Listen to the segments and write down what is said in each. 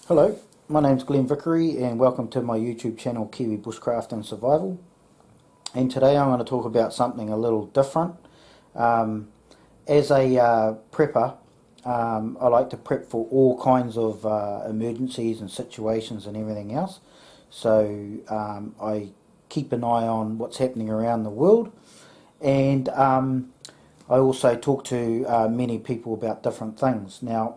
Hello, my name's Glenn Vickery and welcome to my YouTube channel Kiwi Bushcraft and Survival. And today I'm going to talk about something a little different. As a prepper, I like to prep for all kinds of emergencies and situations and everything else. So I keep an eye on what's happening around the world, and I also talk to many people about different things. Now,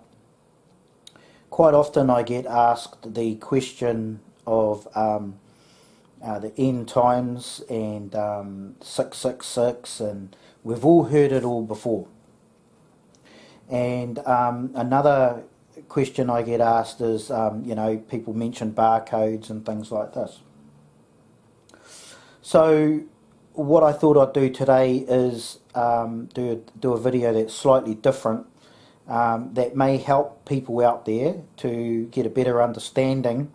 quite often I get asked the question of the end times and 666, and we've all heard it all before. And another question I get asked is, people mention barcodes and things like this. So what I thought I'd do today is do a video that's slightly different, that may help people out there to get a better understanding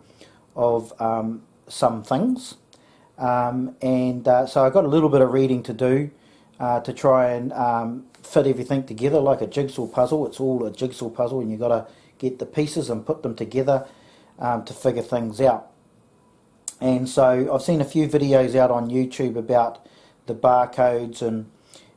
of some things. So I've got a little bit of reading to do to try and fit everything together like a jigsaw puzzle. It's all a jigsaw puzzle, and you've got to get the pieces and put them together to figure things out. And so I've seen a few videos out on YouTube about the barcodes and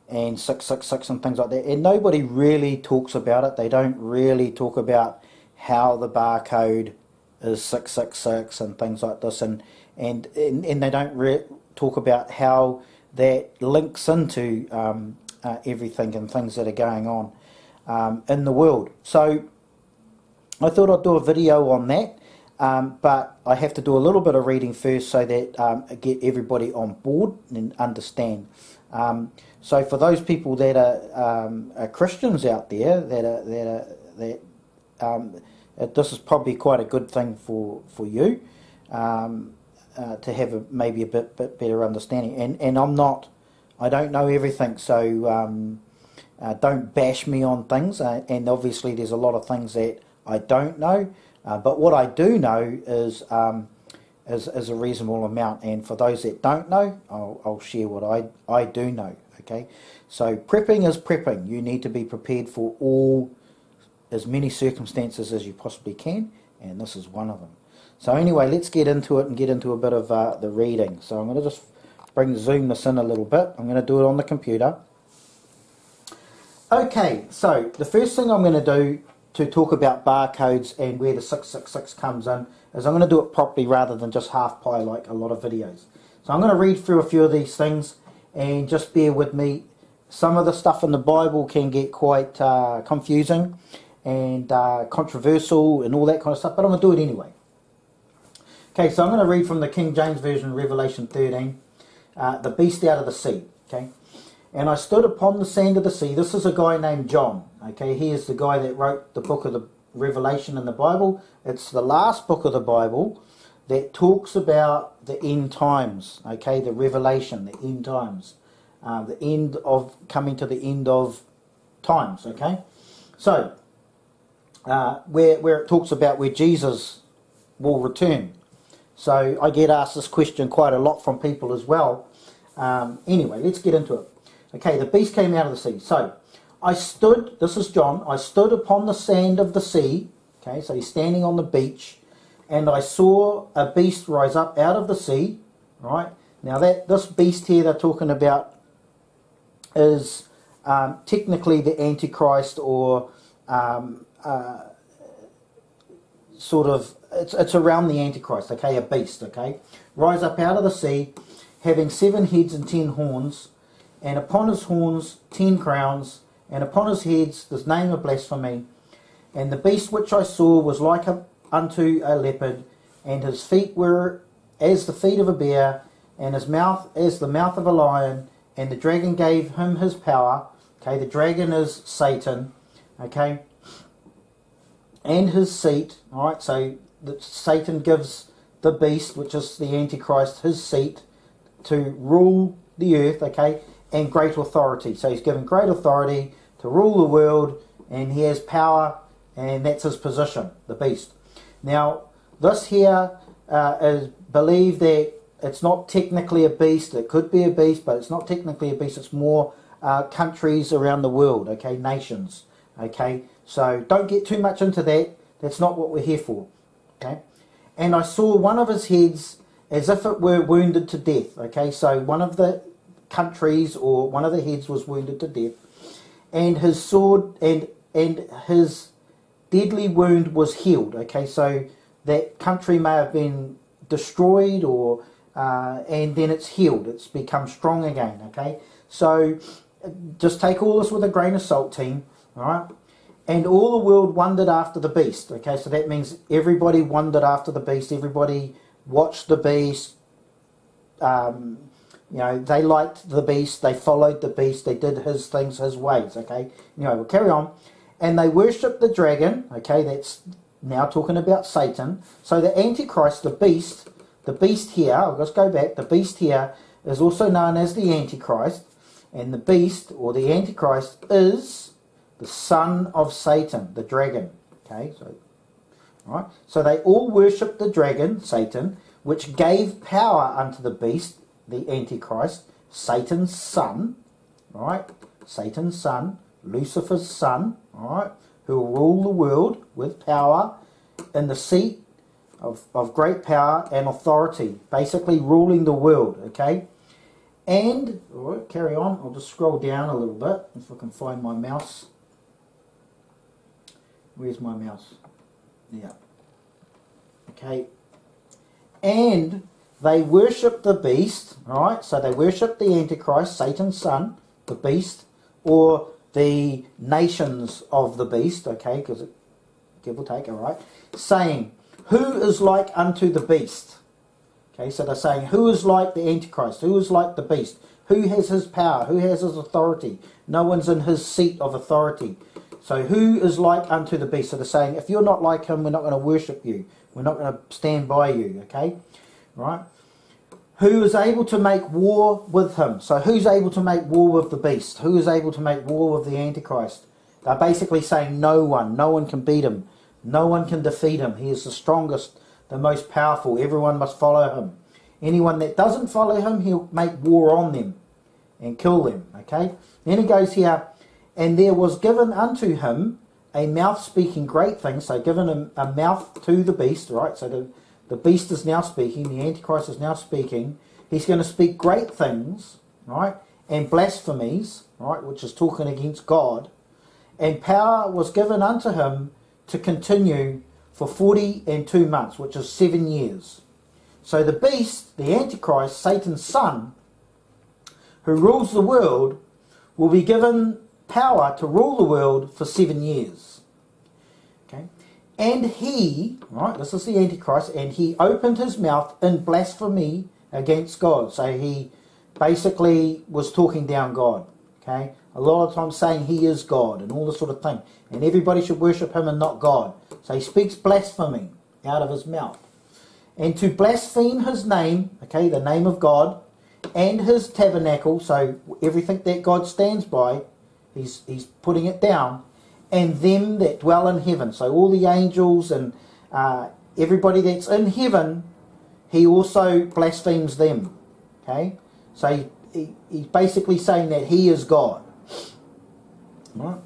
666 and things like that, and nobody really talks about it. They don't really talk about how the barcode is 666 and things like this, and they don't talk about how that links into everything and things that are going on in the world. So I thought I'd do a video on that, but I have to do a little bit of reading first so that I get everybody on board and understand. So for those people that are Christians out there, this is probably quite a good thing for you to have maybe a bit better understanding. And I don't know everything, so don't bash me on things. And obviously there's a lot of things that I don't know, but what I do know is a reasonable amount. And for those that don't know, I'll share what I do know. Okay, so prepping is prepping. You need to be prepared for as many circumstances as you possibly can, and this is one of them. So anyway, let's get into it and get into a bit of the reading. So I'm going to just zoom this in a little bit. I'm going to do it on the computer. Okay, so the first thing I'm going to do to talk about barcodes and where the 666 comes in is I'm going to do it properly rather than just half pie like a lot of videos. So I'm going to read through a few of these things, and just bear with me. Some of the stuff in the Bible can get quite confusing and controversial and all that kind of stuff, but I'm going to do it anyway. Okay, so I'm going to read from the King James Version, Revelation 13, the beast out of the sea. Okay, and I stood upon the sand of the sea. This is a guy named John. Okay, he is the guy that wrote the book of the Revelation in the Bible. It's the last book of the Bible that talks about the end times, okay, the Revelation, the end times, the end of, coming to the end of times, okay. So, where it talks about where Jesus will return. So, I get asked this question quite a lot from people as well. Anyway, let's get into it. Okay, the beast came out of the sea. So, I stood, this is John, I stood upon the sand of the sea, okay, so he's standing on the beach, and I saw a beast rise up out of the sea, right? Now this beast here they're talking about is technically the Antichrist, or sort of, it's around the Antichrist, okay, a beast, okay? Rise up out of the sea, having 7 heads and 10 horns, and upon his horns 10 crowns, and upon his heads this name of blasphemy. And the beast which I saw was like unto a leopard, and his feet were as the feet of a bear, and his mouth as the mouth of a lion, and the dragon gave him his power. Okay, the dragon is Satan, okay, and his seat. Alright, so Satan gives the beast, which is the Antichrist, his seat to rule the earth, okay, and great authority. So he's given great authority to rule the world, and he has power, and that's his position, the beast. Now, this here is believed that it's not technically a beast. It could be a beast, but it's not technically a beast. It's more countries around the world, okay, nations, okay. So don't get too much into that. That's not what we're here for. Okay, and I saw one of his heads as if it were wounded to death. Okay, so one of the countries or one of the heads was wounded to death, and his sword and his deadly wound was healed. Okay, so that country may have been destroyed or and then it's healed. It's become strong again. Okay, so just take all this with a grain of salt, team. All right. And all the world wondered after the beast. Okay, so that means everybody wondered after the beast. Everybody watched the beast. You know, they liked the beast. They followed the beast. They did his things, his ways. Okay. Anyway, we'll carry on. And they worshipped the dragon. Okay, that's now talking about Satan. So the Antichrist, the beast here. I'll just go back. The beast here is also known as the Antichrist, and the beast or the Antichrist is the son of Satan, the dragon. Okay, so right. So they all worshipped the dragon, Satan, which gave power unto the beast, the Antichrist, Satan's son. Right, Satan's son, Lucifer's son. Right, who will rule the world with power in the seat of great power and authority, basically ruling the world. Okay, and right, carry on. I'll just scroll down a little bit if I can find my mouse. Where's my mouse? Yeah. Okay. And they worship the beast, right? So they worship the Antichrist, Satan's son, the beast, or the nations of the beast, okay, because give or take, all right, saying, who is like unto the beast? Okay, so they're saying, who is like the Antichrist? Who is like the beast? Who has his power? Who has his authority? No one's in his seat of authority. So who is like unto the beast? So they're saying, if you're not like him, we're not going to worship you. We're not going to stand by you, okay? Right? Who is able to make war with him? So who's able to make war with the beast? Who is able to make war with the Antichrist? They're basically saying no one. No one can beat him. No one can defeat him. He is the strongest, the most powerful. Everyone must follow him. Anyone that doesn't follow him, he'll make war on them and kill them, okay? Then it goes here, and there was given unto him a mouth speaking great things. So given him a mouth to the beast, right? So the beast is now speaking. The Antichrist is now speaking. He's going to speak great things, right? And blasphemies, right? Which is talking against God. And power was given unto him to continue for 42 months, which is 7 years. So the beast, the Antichrist, Satan's son, who rules the world, will be given power to rule the world for 7 years. Okay, and he, right, this is the Antichrist, and he opened his mouth in blasphemy against God. So he basically was talking down God. Okay, a lot of times saying he is God and all this sort of thing, and everybody should worship him and not God. So he speaks blasphemy out of his mouth, and to blaspheme his name, okay, the name of God, and his tabernacle. So everything that God stands by, He's putting it down, and them that dwell in heaven. So all the angels and everybody that's in heaven, he also blasphemes them. Okay, so he's basically saying that he is God. Right.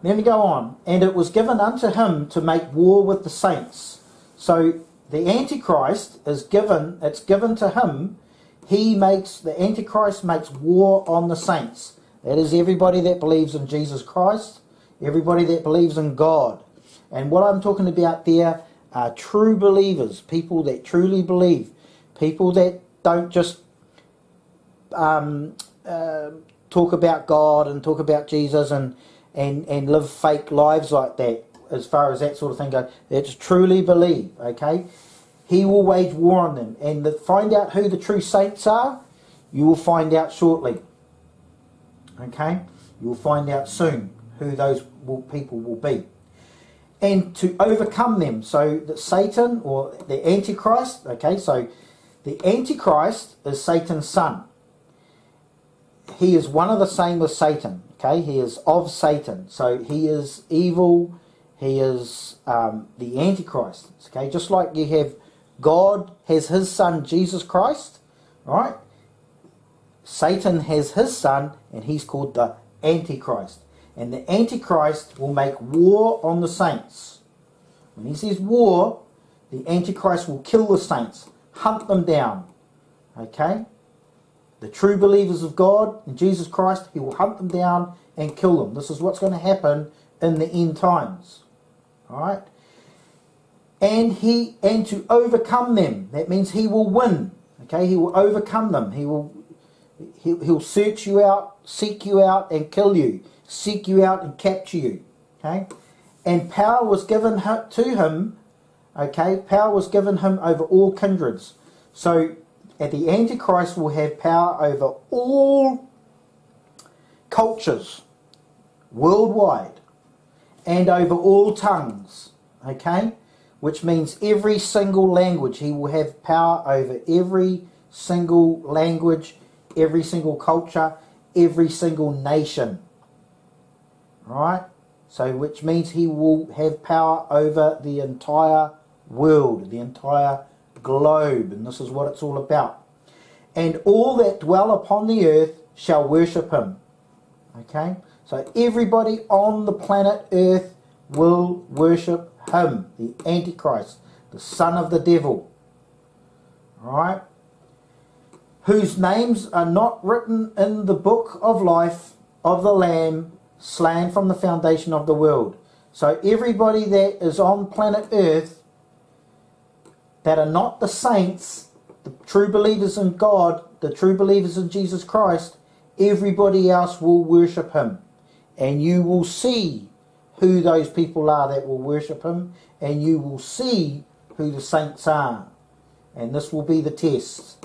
Then we go on, and it was given unto him to make war with the saints. So the Antichrist is given; it's given to him. The Antichrist makes war on the saints. That is everybody that believes in Jesus Christ, everybody that believes in God. And what I'm talking about there are true believers, people that truly believe, people that don't just talk about God and talk about Jesus and live fake lives like that, as far as that sort of thing goes. They just truly believe, okay? He will wage war on them. And to find out who the true saints are, you will find out shortly. Okay, you will find out soon who those people will be. And to overcome them, so that Satan or the Antichrist, okay, so the Antichrist is Satan's son. He is one of the same with Satan, okay, he is of Satan, so he is evil, he is the Antichrist, okay, just like you have God has his son Jesus Christ, right? Satan has his son, and he's called the Antichrist. And the Antichrist will make war on the saints. When he says war, The Antichrist will kill the saints, hunt them down. Okay? The true believers of God in Jesus Christ, he will hunt them down and kill them. This is what's going to happen in the end times. Alright? And to overcome them. That means he will win. Okay? He will overcome them. He'll search you out, seek you out and kill you. Seek you out and capture you. Okay? And power was given to him. Okay? Power was given him over all kindreds. So the Antichrist will have power over all cultures worldwide and over all tongues. Okay? Which means every single language. He will have power over every single language, every single culture, every single nation. Right? So which means he will have power over the entire world, the entire globe. And this is what it's all about. And all that dwell upon the earth shall worship him. Okay? So everybody on the planet earth will worship him, the Antichrist, the son of the devil. Alright? Whose names are not written in the book of life of the Lamb slain from the foundation of the world. So everybody that is on planet earth that are not the saints, the true believers in God, the true believers in Jesus Christ, everybody else will worship him. And you will see who those people are that will worship him, and you will see who the saints are. And this will be the test.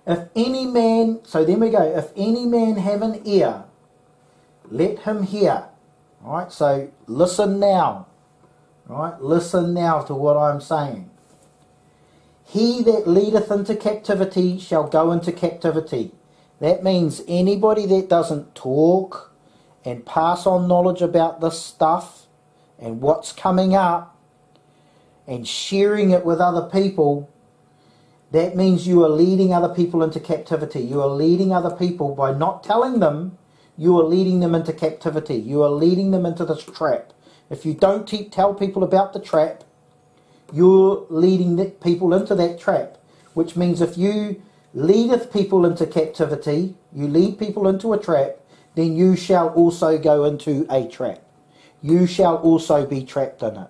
If any man, so then we go, if any man have an ear, let him hear. Alright, so listen now. Alright, listen now to what I'm saying. He that leadeth into captivity shall go into captivity. That means anybody that doesn't talk and pass on knowledge about this stuff and what's coming up and sharing it with other people, that means you are leading other people into captivity. You are leading other people by not telling them. You are leading them into captivity. You are leading them into this trap. If you don't tell people about the trap, you're leading people into that trap. Which means if you leadeth people into captivity, you lead people into a trap, then you shall also go into a trap. You shall also be trapped in it.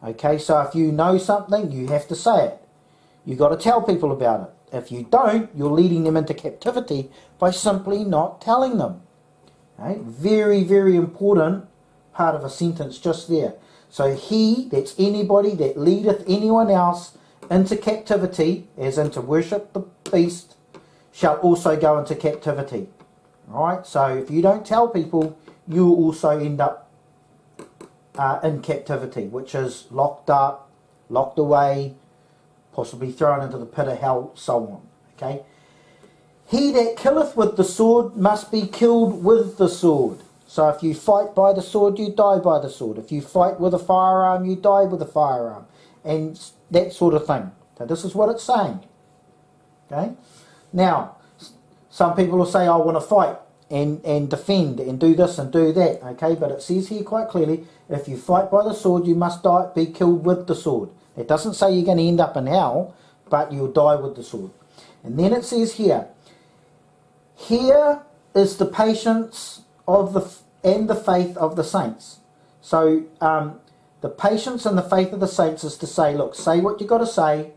Okay, so if you know something, you have to say it. You've got to tell people about it. If you don't, you're leading them into captivity by simply not telling them. Okay? Very, very important part of a sentence just there. So he, that's anybody that leadeth anyone else into captivity, as in to worship the beast, shall also go into captivity. Alright, so if you don't tell people, you also end up in captivity, which is locked up, locked away, possibly thrown into the pit of hell, so on. Okay. He that killeth with the sword must be killed with the sword. So if you fight by the sword, you die by the sword. If you fight with a firearm, you die with a firearm. And that sort of thing. So this is what it's saying. Okay. Now, some people will say, I want to fight and defend and do this and do that. Okay, but it says here quite clearly, if you fight by the sword, you must be killed with the sword. It doesn't say you're going to end up in hell, but you'll die with the sword. And then it says here, here is the patience of and the faith of the saints. So the patience and the faith of the saints is to say, look, say what you've got to say.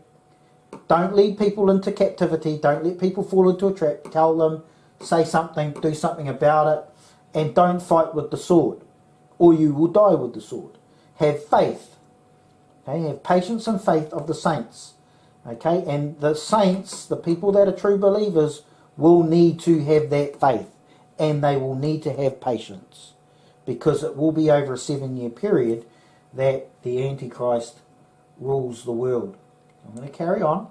Don't lead people into captivity. Don't let people fall into a trap. Tell them, say something, do something about it. And don't fight with the sword, or you will die with the sword. Have faith. Okay, have patience and faith of the saints. Okay, and the saints, the people that are true believers, will need to have that faith. And they will need to have patience. Because it will be over a 7-year period that the Antichrist rules the world. I'm going to carry on.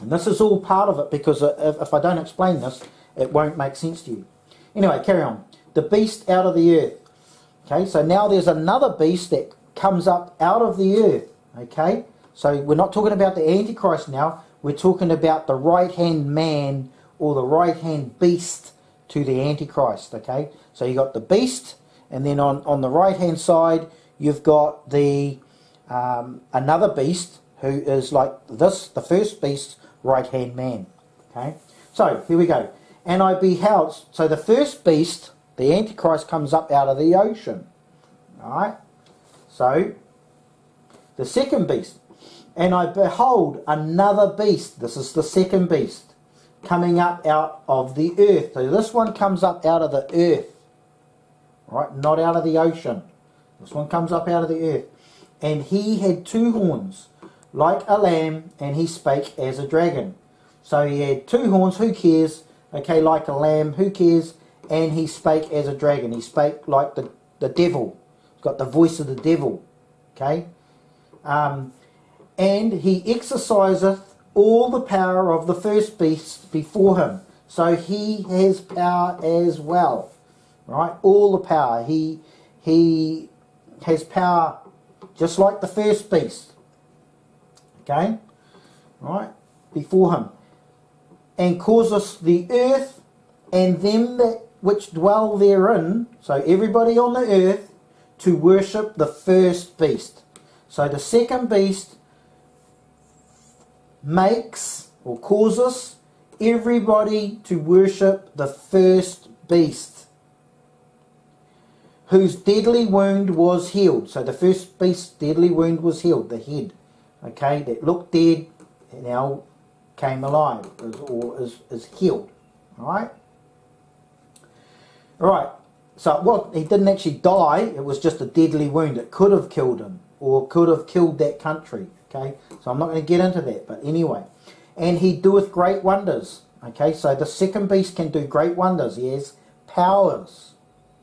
And this is all part of it, because if I don't explain this, it won't make sense to you. Anyway, carry on. The beast out of the earth. Okay, so now there's another beast that comes up out of the earth. Okay, so we're not talking about the Antichrist now. We're talking about the right-hand man or the right-hand beast to the Antichrist. Okay, so you got the beast, and then on the right-hand side, you've got the another beast who is like this, the first beast's right-hand man. Okay, so here we go. And I beheld, so the first beast, the Antichrist, comes up out of the ocean. Alright, so the second beast. And I behold another beast, this is the second beast, coming up out of the earth. So this one comes up out of the earth. Right, not out of the ocean. This one comes up out of the earth. And he had 2 horns, like a lamb, and he spake as a dragon. So he had 2 horns, who cares? Okay, like a lamb, who cares? And he spake as a dragon. He spake like the devil. He's got the voice of the devil. Okay? And he exerciseth all the power of the first beast before him. So he has power as well. Right? All the power. He has power just like the first beast. Okay? Right? Before him. And causeth the earth and them that which dwell therein, so everybody on the earth, to worship the first beast. So the second beast makes or causes everybody to worship the first beast, whose deadly wound was healed. So the first beast's deadly wound was healed, the head, okay, that looked dead, now came alive, or is healed. Alright? Alright, so he didn't actually die, it was just a deadly wound. It could have killed him, or could have killed that country. Okay, so I'm not going to get into that, but anyway. And he doeth great wonders. Okay, so the second beast can do great wonders. He has powers.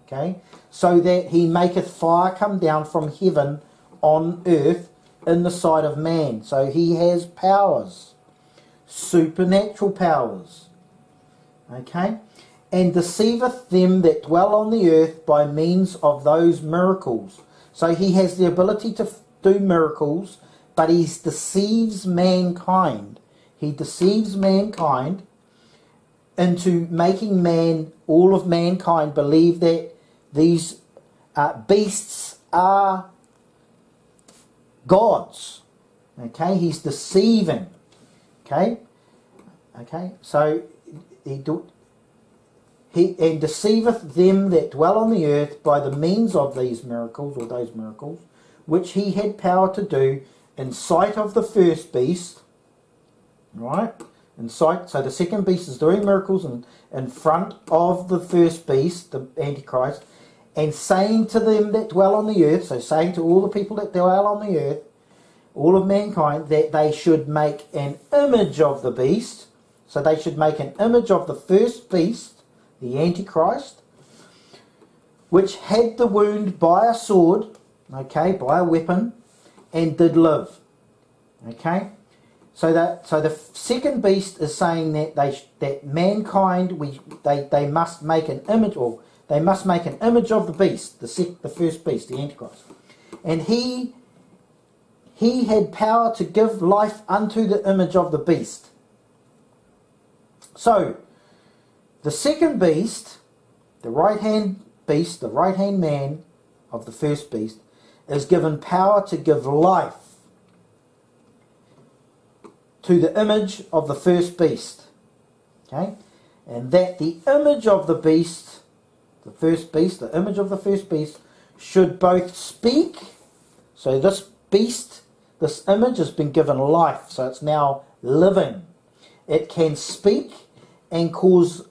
Okay, so that he maketh fire come down from heaven on earth in the sight of man. So he has powers. Supernatural powers. Okay, and deceiveth them that dwell on the earth by means of those miracles. So he has the ability to do miracles, but he deceives mankind. He deceives mankind into making all of mankind believe that these beasts are gods. Okay, he's deceiving. Okay, so he deceiveth them that dwell on the earth by the means of these miracles, or those miracles, which he had power to do in sight of the first beast. Right, in sight. So the second beast is doing miracles in front of the first beast, the Antichrist, and saying to them that dwell on the earth, so saying to all the people that dwell on the earth, all of mankind, that they should make an image of the beast. So they should make an image of the first beast, the Antichrist, which had the wound by a sword, okay, by a weapon, and did live. Okay, so the second beast is saying that that mankind they must make an image, or they must make an image of the beast, the first beast, the Antichrist, and he had power to give life unto the image of the beast. So the second beast, the right-hand beast, the right-hand man of the first beast, is given power to give life to the image of the first beast. Okay? And that the image of the beast, the first beast, the image of the first beast, should both speak. So this beast, this image has been given life, so it's now living. It can speak and cause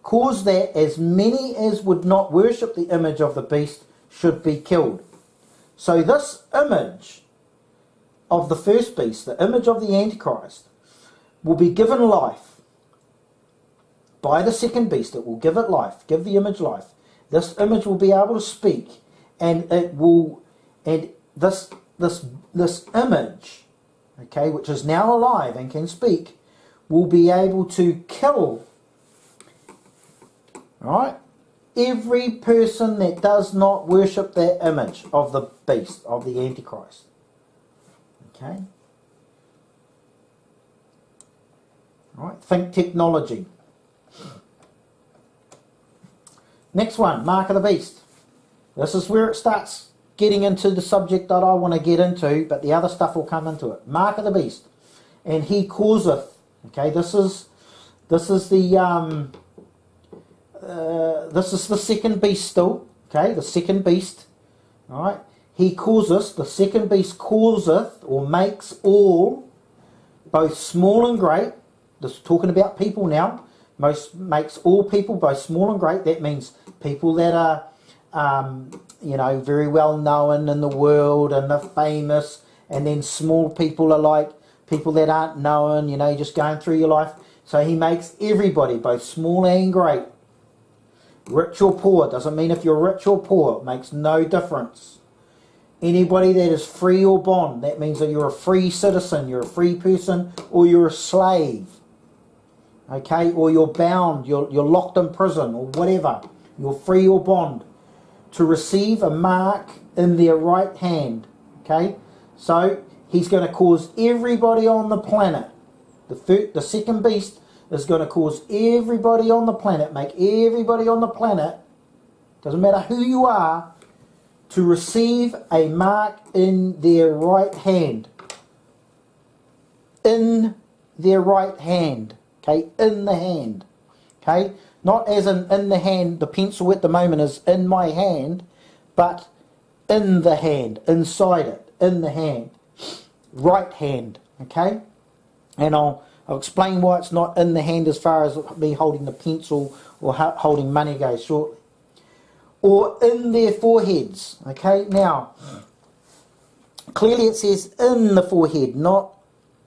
that as many as would not worship the image of the beast should be killed. So this image of the first beast, the image of the Antichrist, will be given life by the second beast. It will give it life, give the image life. This image will be able to speak, and it will, and this image, okay, which is now alive and can speak, will be able to kill, right, every person that does not worship that image of the beast, of the Antichrist. Okay? Right, think technology. Next one, mark of the beast. This is where it starts getting into the subject that I want to get into, but the other stuff will come into it. Mark of the beast, and he causeth. Okay, this is the second beast still. Okay, the second beast. All right, he causeth, the second beast causeth or makes all, both small and great. This is talking about people now. Makes all people, both small and great. That means people that are, very well known in the world and the famous, and then small people are like people that aren't known, just going through your life. So he makes everybody, both small and great, rich or poor. Doesn't mean if you're rich or poor, it makes no difference. Anybody that is free or bond, that means that you're a free citizen, you're a free person, or you're a slave. Okay, or you're bound, you're locked in prison, or whatever. You're free or bond. To receive a mark in their right hand. Okay, so he's going to cause everybody on the planet. The second beast is going to cause everybody on the planet, make everybody on the planet, doesn't matter who you are, to receive a mark in their right hand. In their right hand. Okay, in the hand. Okay, not as in the hand, the pencil at the moment is in my hand, but in the hand, inside it, in the hand. Right hand, okay? And I'll explain why it's not in the hand as far as me holding the pencil or holding money goes shortly. Or in their foreheads, okay? Now, clearly it says in the forehead, not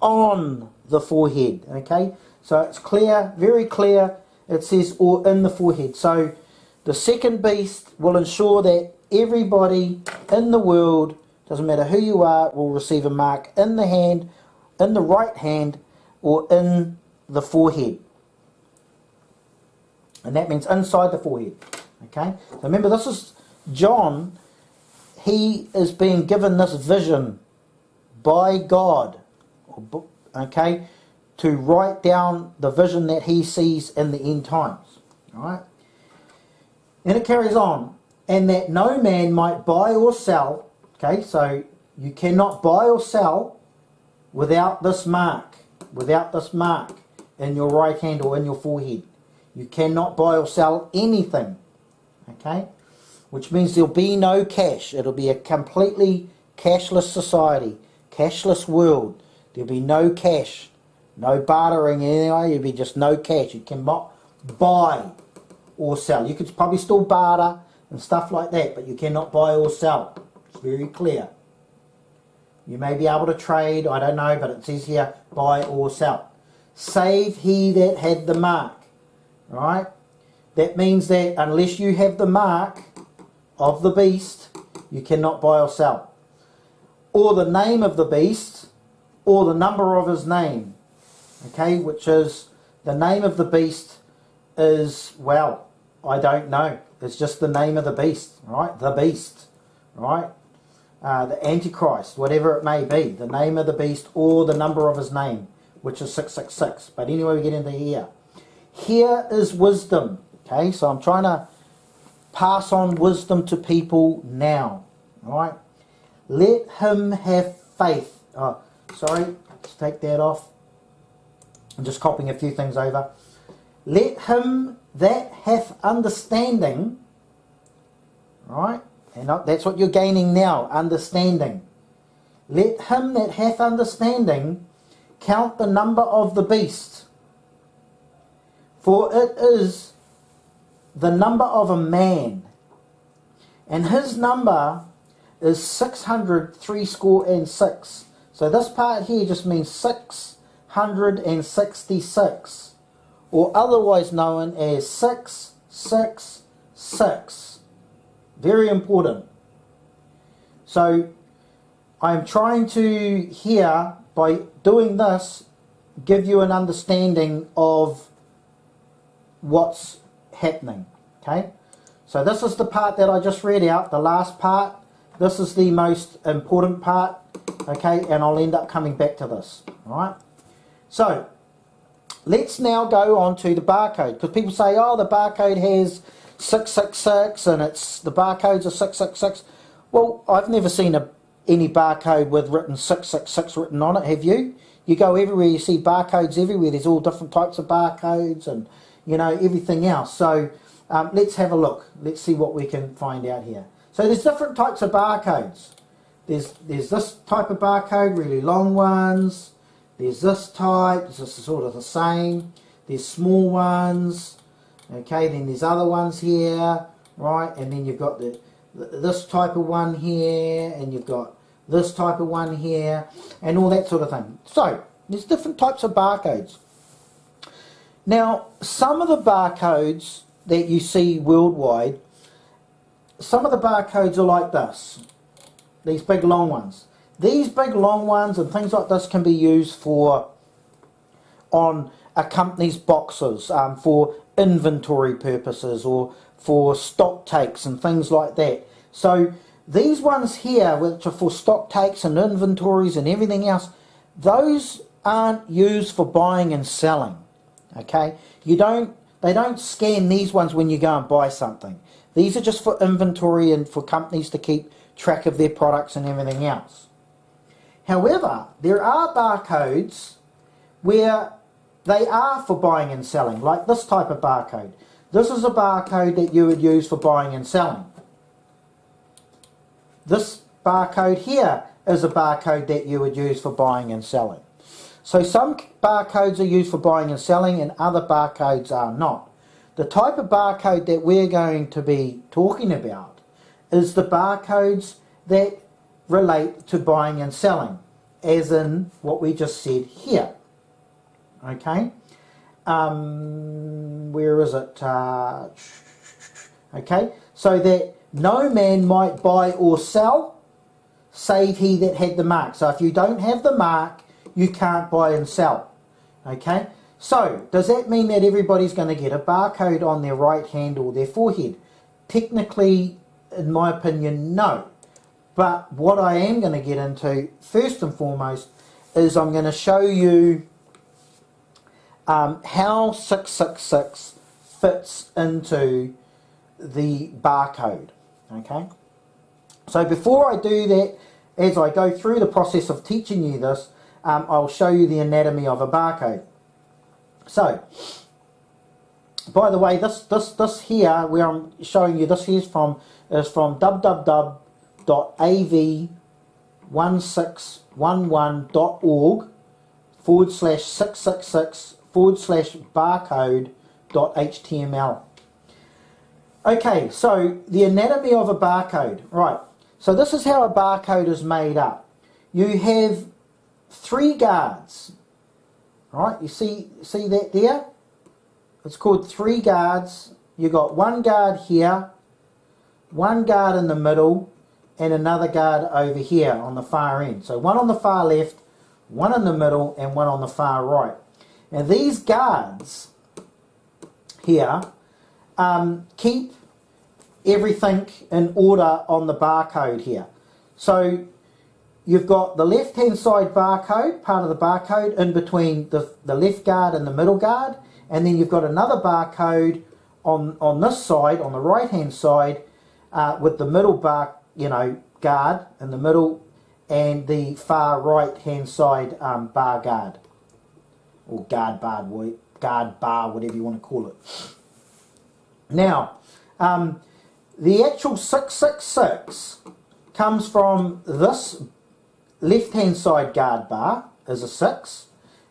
on the forehead, okay? So it's clear, very clear, it says or in the forehead. So the second beast will ensure that everybody in the world, doesn't matter who you are, will receive a mark in the hand, in the right hand, or in the forehead. And that means inside the forehead. Okay? So remember, this is John. He is being given this vision by God. Okay? To write down the vision that he sees in the end times. Alright? And it carries on. And that no man might buy or sell. Okay, so you cannot buy or sell without this mark. Without this mark in your right hand or in your forehead. You cannot buy or sell anything. Okay? Which means there'll be no cash. It'll be a completely cashless society. Cashless world. There'll be no cash. No bartering anyway, it'd be just no cash. You cannot buy or sell. You could probably still barter and stuff like that, but you cannot buy or sell. It's very clear. You may be able to trade, I don't know, but it says here, buy or sell. Save he that had the mark. Right? That means that unless you have the mark of the beast, you cannot buy or sell. Or the name of the beast, or the number of his name. Okay, which is, the name of the beast is, well, I don't know. It's just the name of the beast, right? The beast, right? The Antichrist, whatever it may be. The name of the beast or the number of his name, which is 666. But anyway, we get into here. Here is wisdom. Okay, so I'm trying to pass on wisdom to people now. Right? Let him have faith. Oh, sorry, let's take that off. I'm just copying a few things over. Let him that hath understanding, right? And that's what you're gaining now, understanding. Let him that hath understanding count the number of the beast. For it is the number of a man. And his number is 666. So this part here just means 666, or otherwise known as 666. Very important. So I'm trying to here, by doing this, give you an understanding of what's happening. Okay, so this is the part that I just read out, the last part. This is the most important part. Okay, and I'll end up coming back to this. Alright, so let's now go on to the barcode, because people say, oh, the barcode has 666 and it's the barcodes are 666. Well, I've never seen any barcode with written 666 written on it, have you? You go everywhere, you see barcodes everywhere. There's all different types of barcodes and, you know, everything else. So let's have a look. Let's see what we can find out here. So there's different types of barcodes. There's this type of barcode, really long ones. There's this type, this is sort of the same. There's small ones. Okay, then there's other ones here, right? And then you've got this type of one here, and you've got this type of one here, and all that sort of thing. So there's different types of barcodes. Now, some of the barcodes that you see worldwide, some of the barcodes are like this. These big long ones. These big long ones and things like this can be used on a company's boxes for inventory purposes or for stock takes and things like that. So these ones here, which are for stock takes and inventories and everything else, those aren't used for buying and selling. Okay, they don't scan these ones when you go and buy something. These are just for inventory and for companies to keep track of their products and everything else. However, there are barcodes where they are for buying and selling, like this type of barcode. This is a barcode that you would use for buying and selling. This barcode here is a barcode that you would use for buying and selling. So some barcodes are used for buying and selling and other barcodes are not. The type of barcode that we're going to be talking about is the barcodes that relate to buying and selling, as in what we just said here. Okay, where is it? Okay, so that no man might buy or sell, save he that had the mark. So if you don't have the mark, you can't buy and sell. Okay, so does that mean that everybody's going to get a barcode on their right hand or their forehead? Technically, in my opinion, no. But what I am going to get into, first and foremost, is I'm going to show you how 666 fits into the barcode. Okay, so before I do that, as I go through the process of teaching you this, I'll show you the anatomy of a barcode. So, by the way, this here, where I'm showing you this here is from www.av1661.org/666/barcode.html. Okay, so the anatomy of a barcode. Right, so this is how a barcode is made up. You have 3 guards. Right, you see that there? It's called 3 guards. You got 1 guard here, 1 guard in the middle, and another guard over here on the far end. So 1 on the far left, 1 in the middle, and 1 on the far right. Now these guards here keep everything in order on the barcode here. So you've got the left hand side barcode, part of the barcode, in between the left guard and the middle guard, and then you've got another barcode on this side, on the right hand side, with the middle guard in the middle, and the far right hand side bar guard, or guard bar, whatever you want to call it. Now, the actual 666 comes from this left hand side guard bar is a 6,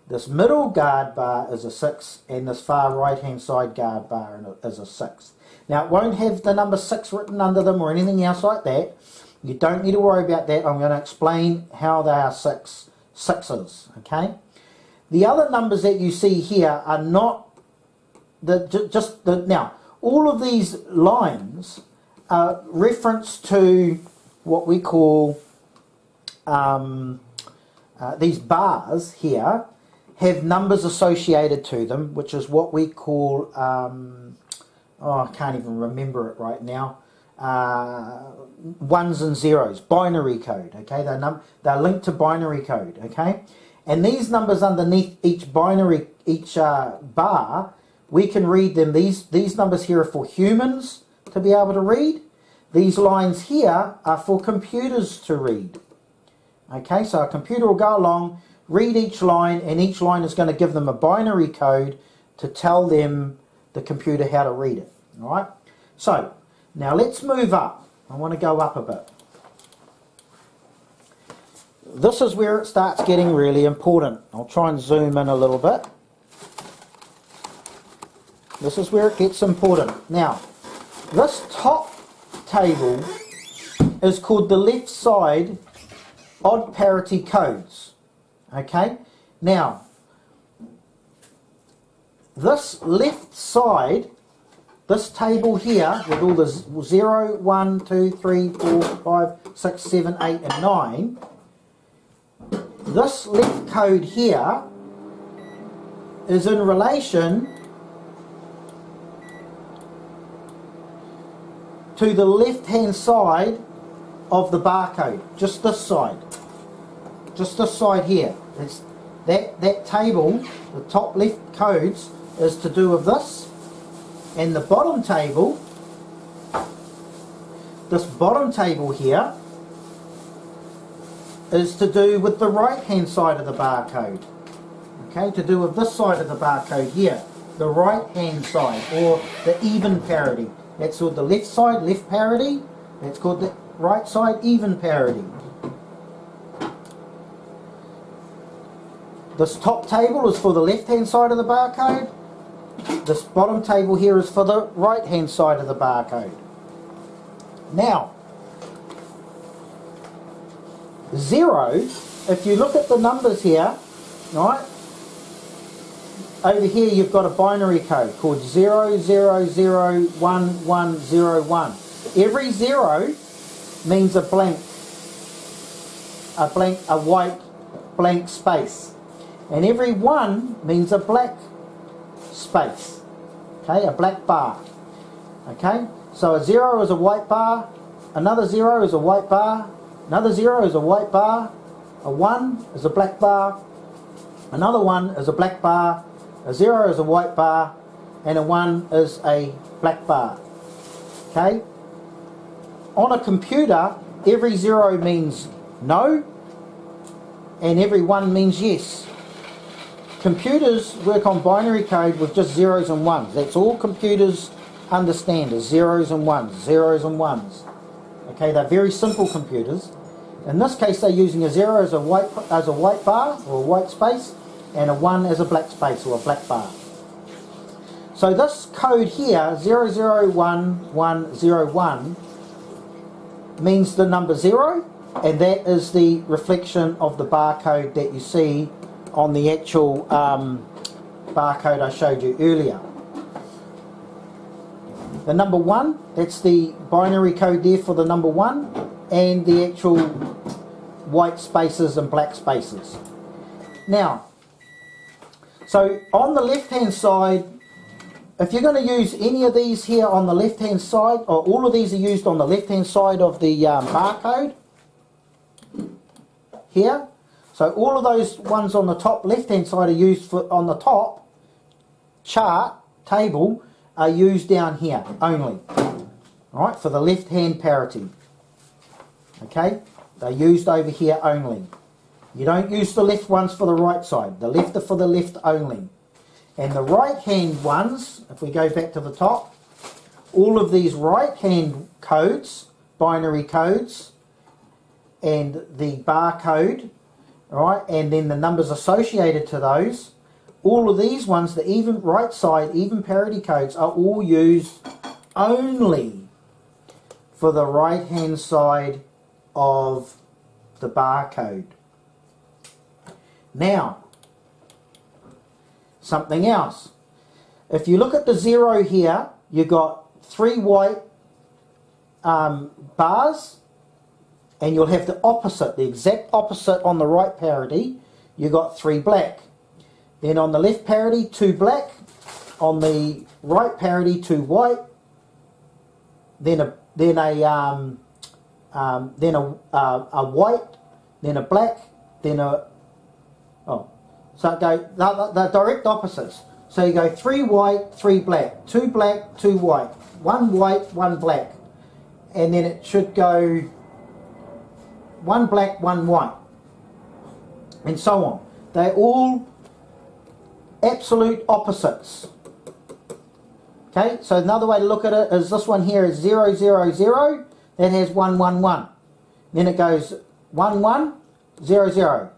this middle guard bar is a 6, and this far right hand side guard bar is a 6. Now it won't have the number 6 written under them or anything else like that. You don't need to worry about that. I'm going to explain how they are sixes. Okay. The other numbers that you see here are not now all of these lines are reference to what we call these bars here have numbers associated to them, which is what we call I can't even remember it right now. Ones and zeros, binary code. Okay, they're linked to binary code. Okay, and these numbers underneath each bar, we can read them. These numbers here are for humans to be able to read. these lines here are for computers to read. Okay, so a computer will go along, read each line, and each line is going to give them a binary code to tell them, the computer, how to read it. All right, so now let's move up. I want to go up a bit. This is where it starts getting really important. I'll try and zoom in a little bit. This is where it gets important. Now, this top table is called the left side odd parity codes. Okay? Now, this left side, this table here with all the 0, 1, 2, 3, 4, 5, 6, 7, 8 and 9, this left code here is in relation to the left hand side of the barcode, just this side here. It's that table, the top left codes, is to do with this, and the bottom table, this bottom table here, is to do with the right hand side of the barcode. Okay, to do with this side of the barcode here, the right hand side, or the even parity. That's called the left side, left parity. That's called the right side, even parity. This top table is for the left hand side of the barcode. This bottom table here is for the right hand side of the barcode. Now, 0, if you look at the numbers here, right, over here you've got a binary code called 0001101. Every 0 means a white blank space, and every 1 means a black space. Okay, a black bar. Okay, so a 0 is a white bar, another 0 is a white bar, another 0 is a white bar, a 1 is a black bar, another 1 is a black bar, a 0 is a white bar, and a 1 is a black bar. Okay? On a computer, every 0 means no, and every 1 means yes. Computers work on binary code with just zeros and ones. That's all computers understand, is zeros and ones, zeros and ones. Okay, they're very simple computers. In this case, they're using a 0 as a white bar or a white space, and a 1 as a black space or a black bar. So this code here, 001101, means the number 0, and that is the reflection of the barcode that you see on the actual barcode I showed you earlier. The number 1, that's the binary code there for the number 1, and the actual white spaces and black spaces. Now, so on the left hand side, if you're going to use any of these here on the left hand side, or all of these are used on the left hand side of the barcode here, so all of those ones on the top left hand side are used for, on the top chart table, are used down here only. Alright, for the left hand parity. Okay, they're used over here only. You don't use the left ones for the right side. The left are for the left only. And the right hand ones, if we go back to the top, all of these right hand codes, binary codes, and the barcode, right, and then the numbers associated to those, all of these ones, the even right side, even parity codes, are all used only for the right hand side of the barcode. Now, something else. If you look at the 0 here, you've got 3 white bars, and you'll have the opposite, the exact opposite on the right parity. You've got 3 black. Then on the left parity, 2 black. On the right parity, 2 white. Then a white. Then a black. Then a so it go the direct opposites. So you go 3 white, 3 black, 2 white, 1 white, 1 black, and then it should go one black, one white, and so on. They're all absolute opposites. Okay, so another way to look at it is this one here is 0, 0, 0. That has 1, 1, 1. Then it goes 1, 1, 0, 0.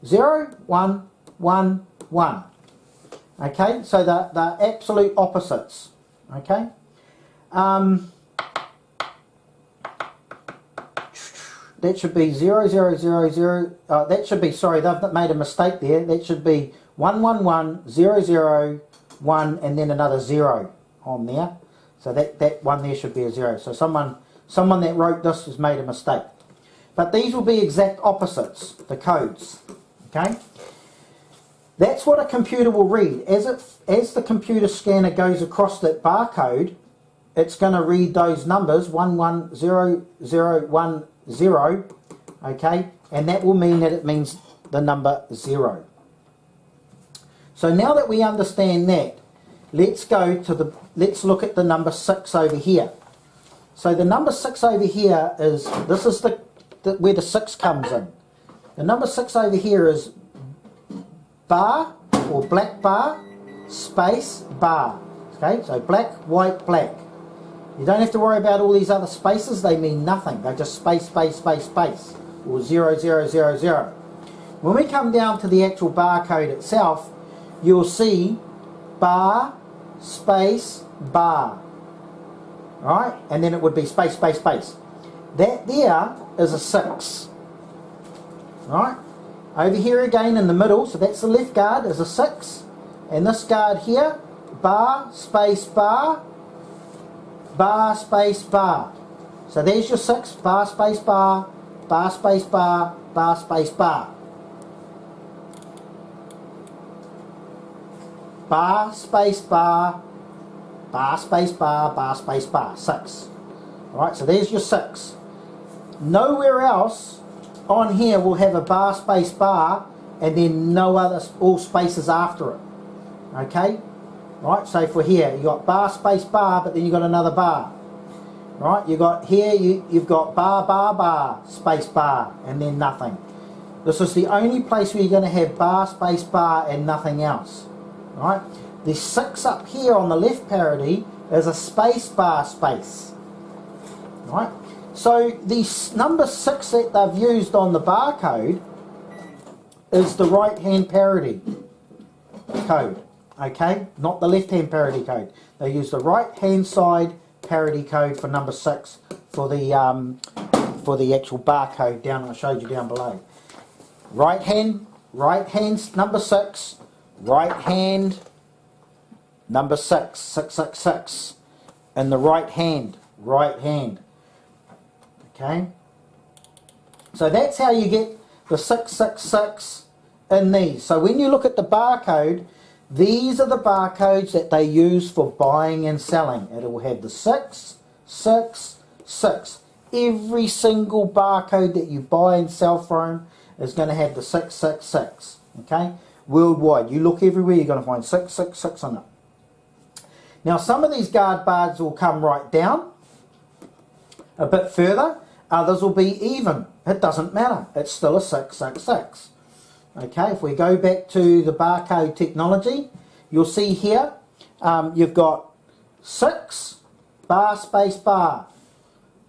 0, 1, 1, 1. Okay, so they're absolute opposites. Okay. That should be 0, 0, 0, 0. That should be, sorry, they've made a mistake there. That should be 1, 1, 1, 0, 0, 1, and then another 0 on there. So that one there should be a 0. So someone that wrote this has made a mistake. But these will be exact opposites, the codes. Okay? That's what a computer will read. As the computer scanner goes across that barcode, it's going to read those numbers 1, 1, 0, 0, 1, 0. Okay? And that will mean that it means the number 0. So now that we understand that, let's look at the number 6 over here. So the number 6 over here is, this is where the 6 comes in. The number 6 over here is bar, or black bar, space, bar. Okay, so black, white, black. You don't have to worry about all these other spaces, they mean nothing. They're just space, space, space, space, or 0, 0, 0, 0. When we come down to the actual barcode itself, you'll see bar, space, bar. Right? And then it would be space, space, space. That there is a 6. Right? Over here again in the middle, so that's the left guard, is a 6. And this guard here, bar, space, bar, bar, space, bar. So there's your 6, bar, space, bar, bar, space, bar, bar, space, bar. Bar, space, bar, bar, space, bar, space, bar. 6. Alright, so there's your 6. Nowhere else on here will have a bar, space, bar, and then no other, all spaces after it. Okay? Right, so for here, you got bar, space, bar, but then you got another bar. Right, you got here, you've got bar, bar, bar, space, bar, and then nothing. This is the only place where you're going to have bar, space, bar, and nothing else. Right? The 6 up here on the left parity is a space bar space. Right? So the number 6 that they've used on the barcode is the right hand parity code. Okay? Not the left hand parity code. They use the right hand side parity code for number 6 for the actual barcode down I showed you down below. Right hand number 6. Right hand number 6, 666, and the right hand. Okay, so that's how you get the 666 in these. So when you look at the barcode, these are the barcodes that they use for buying and selling. It will have the 666. Every single barcode that you buy and sell from is going to have the 666. Okay. Worldwide, you look everywhere, you're going to find 666 on it. Now some of these guard bars will come right down a bit further, others will be even. It doesn't matter, it's still a 666. Okay, if we go back to the barcode technology, you'll see here you've got 6 bar space bar,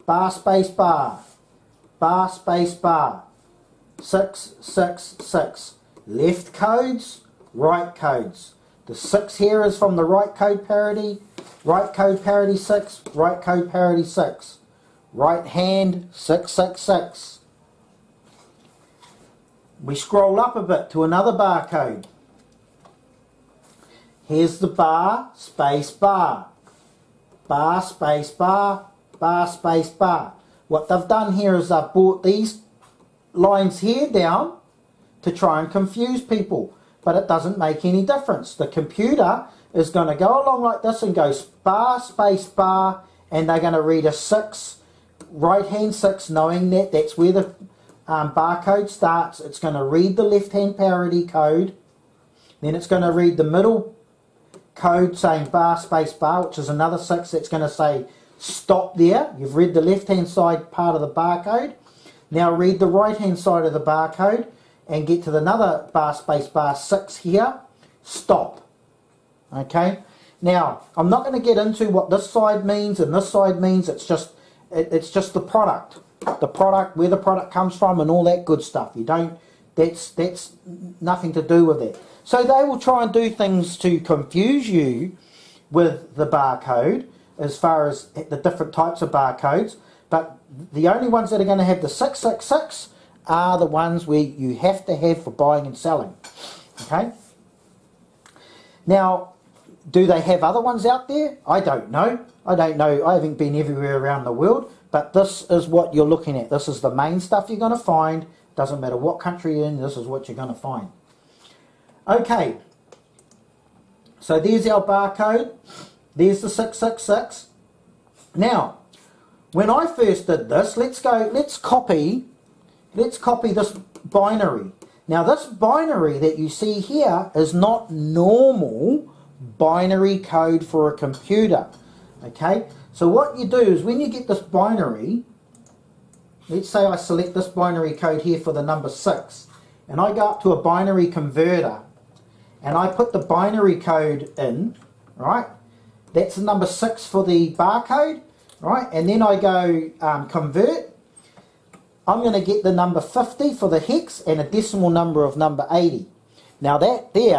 bar space bar, bar space bar, 666. Left codes, right codes. The 6 here is from the right code parity 6, right code parity 6. Right hand 666. We scroll up a bit to another barcode. Here's the bar, space bar. Bar, space bar, bar, space bar. What they've done here is they've brought these lines here down to try and confuse people, but it doesn't make any difference. The computer is going to go along like this and go bar, space, bar, and they're going to read a 6, right hand 6, knowing that that's where the barcode starts. It's going to read the left hand parity code, then it's going to read the middle code saying bar, space, bar, which is another 6 that's going to say Stop there. You've read the left-hand side part of the barcode. Now read the right-hand side of the barcode and get to another bar space bar 6 here. Stop. Okay. Now, I'm not going to get into what this side means and this side means. It's just the product. The product, where the product comes from and all that good stuff. You don't, that's nothing to do with it. So they will try and do things to confuse you with the barcode as far as the different types of barcodes, but the only ones that are going to have the 666 are the ones where you have to have for buying and selling. Okay? Now, do they have other ones out there? I don't know. I don't know. I haven't been everywhere around the world, but this is what you're looking at. This is the main stuff you're going to find. Doesn't matter what country you're in, this is what you're going to find. Okay, so there's our barcode. There's the 666. Now, when I first did this, let's copy this binary. Now this binary that you see here is not normal binary code for a computer. Okay, so what you do is when you get this binary, let's say I select this binary code here for the number 6, and I go up to a binary converter and I put the binary code in, right? That's the number 6 for the barcode, right? And then I go convert. I'm going to get the number 50 for the hex and a decimal number of number 80. Now that there,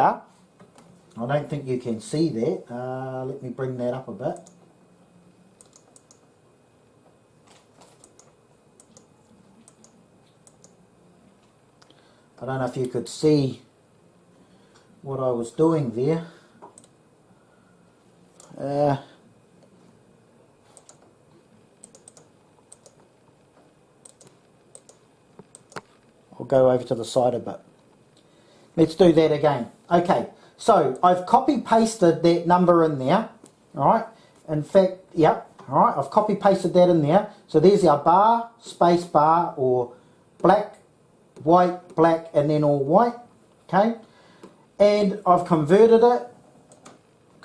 I don't think you can see that. Let me bring that up a bit. I don't know if you could see what I was doing there. I'll go over to the side a bit. Let's do that again. Okay, so I've copy pasted that number in there. Alright, in fact, yep, alright, I've copy pasted that in there. So there's our bar, space bar, or black, white, black, and then all white. Okay, and I've converted it.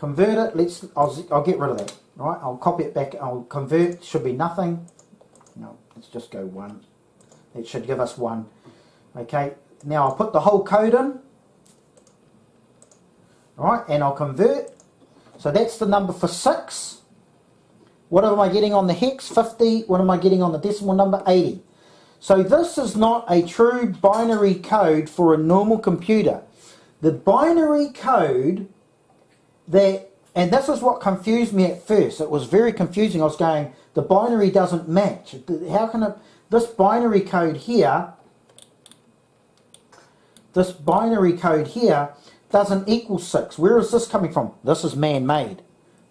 I'll get rid of that. Right, I'll copy it back. I'll convert. Should be nothing. No, let's just go 1. It should give us 1. Okay, now I'll put the whole code in. Alright, and I'll convert. So that's the number for 6. What am I getting on the hex? 50. What am I getting on the decimal number? 80. So this is not a true binary code for a normal computer. The binary code that, and this is what confused me at first. It was very confusing. I was going, the binary doesn't match. How can it, this binary code here doesn't equal 6. Where is this coming from? This is man-made.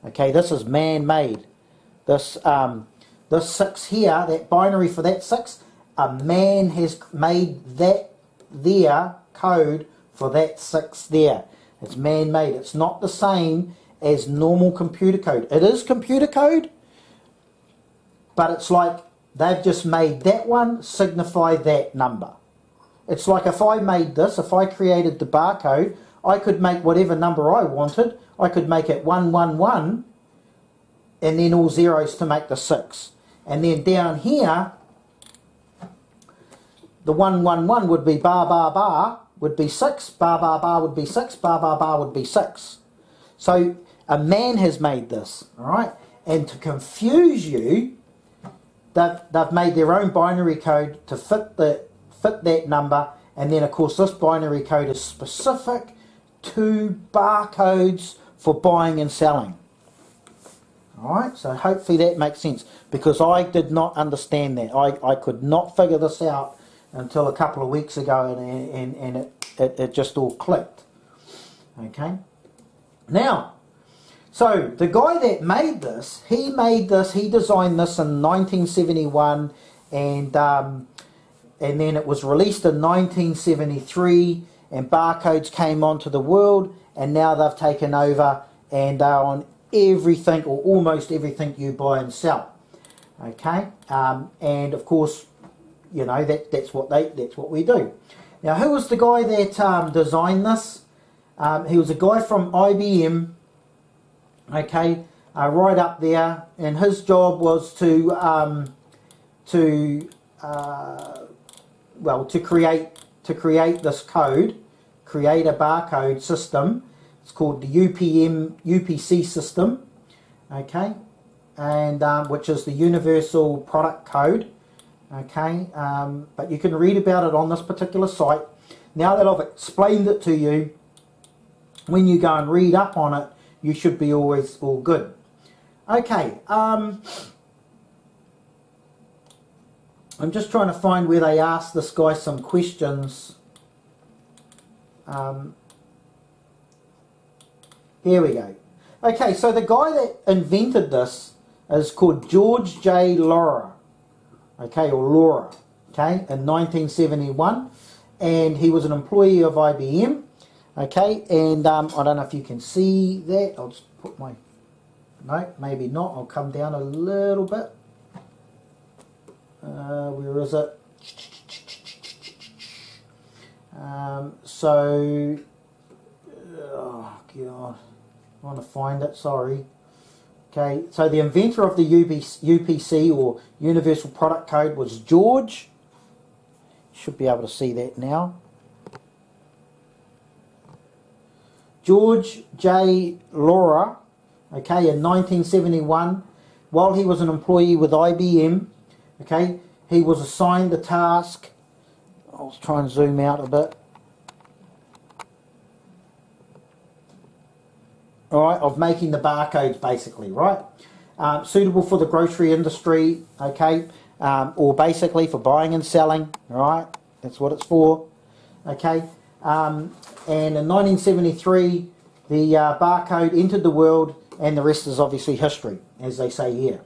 Okay, this is man-made. This 6 here, that binary for that 6, a man has made that there code for that 6 there. It's man-made. It's not the same as normal computer code. It is computer code, but it's like they've just made that one signify that number. It's like if I made this, if I created the barcode, I could make whatever number I wanted. I could make it 111 and then all zeros to make the 6. And then down here, the 111 would be bar, bar, bar, would be 6, bar, bar, bar would be 6, bar, bar, bar would be 6. So a man has made this, all right? And to confuse you, they've made their own binary code to fit that number, and then of course this binary code is specific to barcodes for buying and selling. Alright, so hopefully that makes sense, because I did not understand that. I could not figure this out until a couple of weeks ago, and it just all clicked. Okay, now, so the guy that made this, he designed this in 1971, and then it was released in 1973, and barcodes came onto the world, and now they've taken over and are on everything or almost everything you buy and sell. Okay, and of course, you know, that's what we do. Now, who was the guy that designed this? He was a guy from IBM. Okay, right up there, and his job was to create this code, create a barcode system. It's called the UPC system, okay, and which is the Universal Product Code, okay. But you can read about it on this particular site. Now that I've explained it to you, when you go and read up on it, you should be always all good. Okay, I'm just trying to find where they asked this guy some questions. Here we go. Okay, so the guy that invented this is called George J. Laura, okay, or Laura, okay, in 1971, and he was an employee of IBM, okay, and I don't know if you can see that. I'll just put my, no, maybe not. I'll come down a little bit. Where is it? Oh God, I want to find it, sorry. Okay, so the inventor of the UPC or Universal Product Code was George. Should be able to see that now. George J. Laura, okay, in 1971, while he was an employee with IBM, okay, he was assigned the task, I'll try and zoom out a bit, alright, of making the barcodes basically, right? Suitable for the grocery industry, okay, or basically for buying and selling, alright, that's what it's for, okay. And in 1973, the barcode entered the world, and the rest is obviously history, as they say here.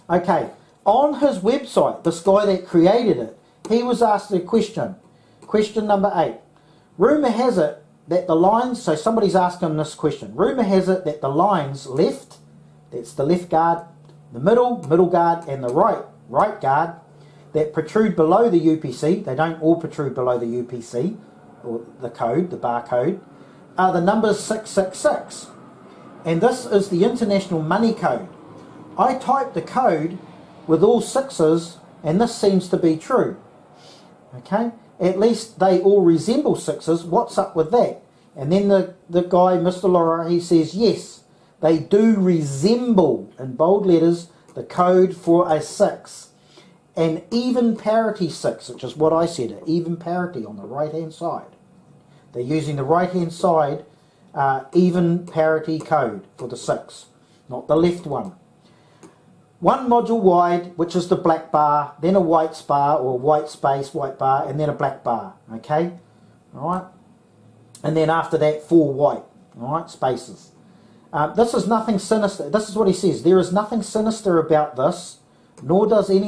Okay, on his website, this guy that created it, he was asked a question. Question number 8. Rumour has it that the lines, so somebody's asked him this question. Rumour has it that the lines left, that's the left guard, the middle guard, and the right guard, that protrude below the UPC, they don't all protrude below the UPC, or the code, the barcode, are the numbers 666. And this is the International Money Code. I typed the code with all sixes, and this seems to be true. Okay, at least they all resemble sixes. What's up with that? And then the guy, Mr. Laura, he says, yes, they do resemble, in bold letters, the code for a 6. An even parity 6, which is what I said, an even parity on the right-hand side. They're using the right-hand side even parity code for the 6, not the left one. One module wide, which is the black bar, then a white bar or white space, white bar, and then a black bar, okay? All right? And then after that, 4 white, all right, spaces. This is nothing sinister. This is what he says. There is nothing sinister about this, nor does it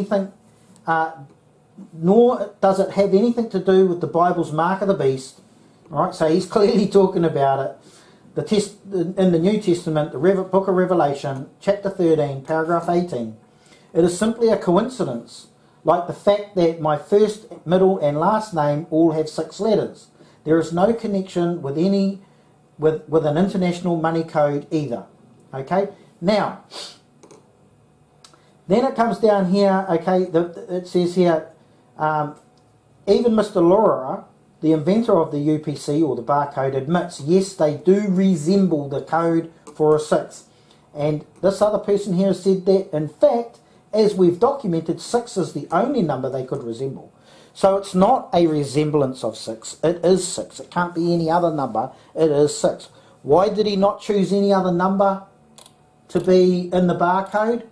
have anything to do with the Bible's mark of the beast. All right, so he's clearly talking about it. In the New Testament, the book of Revelation, chapter 13, paragraph 18. It is simply a coincidence, like the fact that my first, middle, and last name all have 6 letters. There is no connection with an international money code either. Okay, now, then it comes down here, okay, it says here, even Mr. Laura, the inventor of the UPC or the barcode, admits, yes, they do resemble the code for a 6. And this other person here said that, in fact, as we've documented, 6 is the only number they could resemble. So it's not a resemblance of 6, it is 6. It can't be any other number, it is 6. Why did he not choose any other number to be in the barcode?